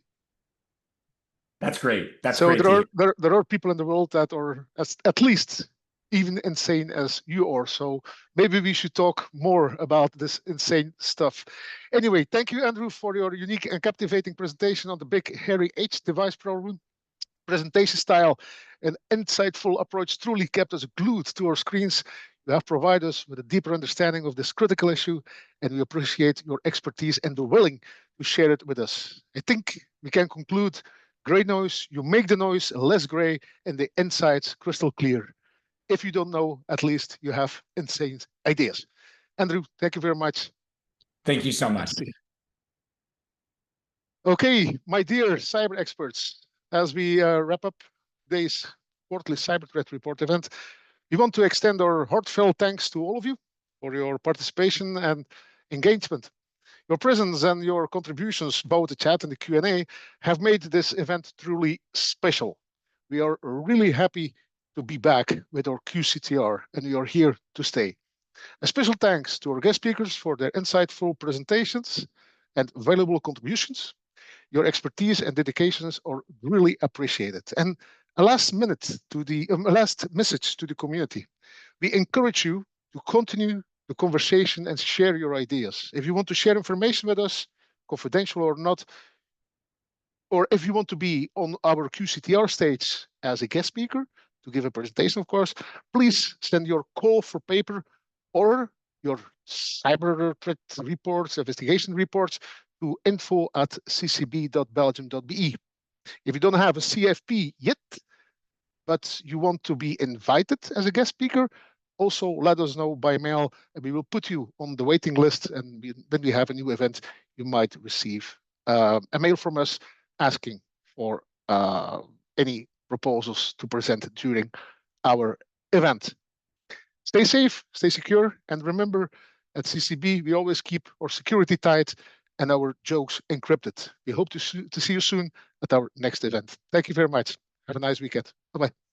That's great. That's so great. There are people in the world that are at least even insane as you are. So maybe we should talk more about this insane stuff. Anyway, thank you, Andrew, for your unique and captivating presentation on the big hairy H device problem. Presentation style and insightful approach truly kept us glued to our screens. You have provided us with a deeper understanding of this critical issue, and we appreciate your expertise and the willing to share it with us. I think we can conclude: gray noise, you make the noise less gray and the insights crystal clear. If you don't know, at least you have insane ideas. Andrew, thank you very much. Thank you so much. Okay, my dear cyber experts, as we wrap up today's quarterly cyber threat report event, we want to extend our heartfelt thanks to all of you for your participation and engagement. Your presence and your contributions, both the chat and the Q&A, have made this event truly special. We are really happy to be back with our QCTR, and we are here to stay. A special thanks to our guest speakers for their insightful presentations and valuable contributions. Your expertise and dedications are really appreciated. And a last message to the community. We encourage you to continue the conversation and share your ideas. If you want to share information with us, confidential or not, or if you want to be on our QCTR stage as a guest speaker to give a presentation, of course, please send your call for paper or your cyber threat reports, investigation reports to info@ccb.belgium.be. If you don't have a CFP yet, but you want to be invited as a guest speaker, also let us know by mail, and we will put you on the waiting list. And when we have a new event, you might receive a mail from us asking for any proposals to present during our event. Stay safe, stay secure, and remember, at CCB, we always keep our security tight and our jokes encrypted. We hope to see you soon at our next event. Thank you very much. Have a nice weekend. Bye-bye.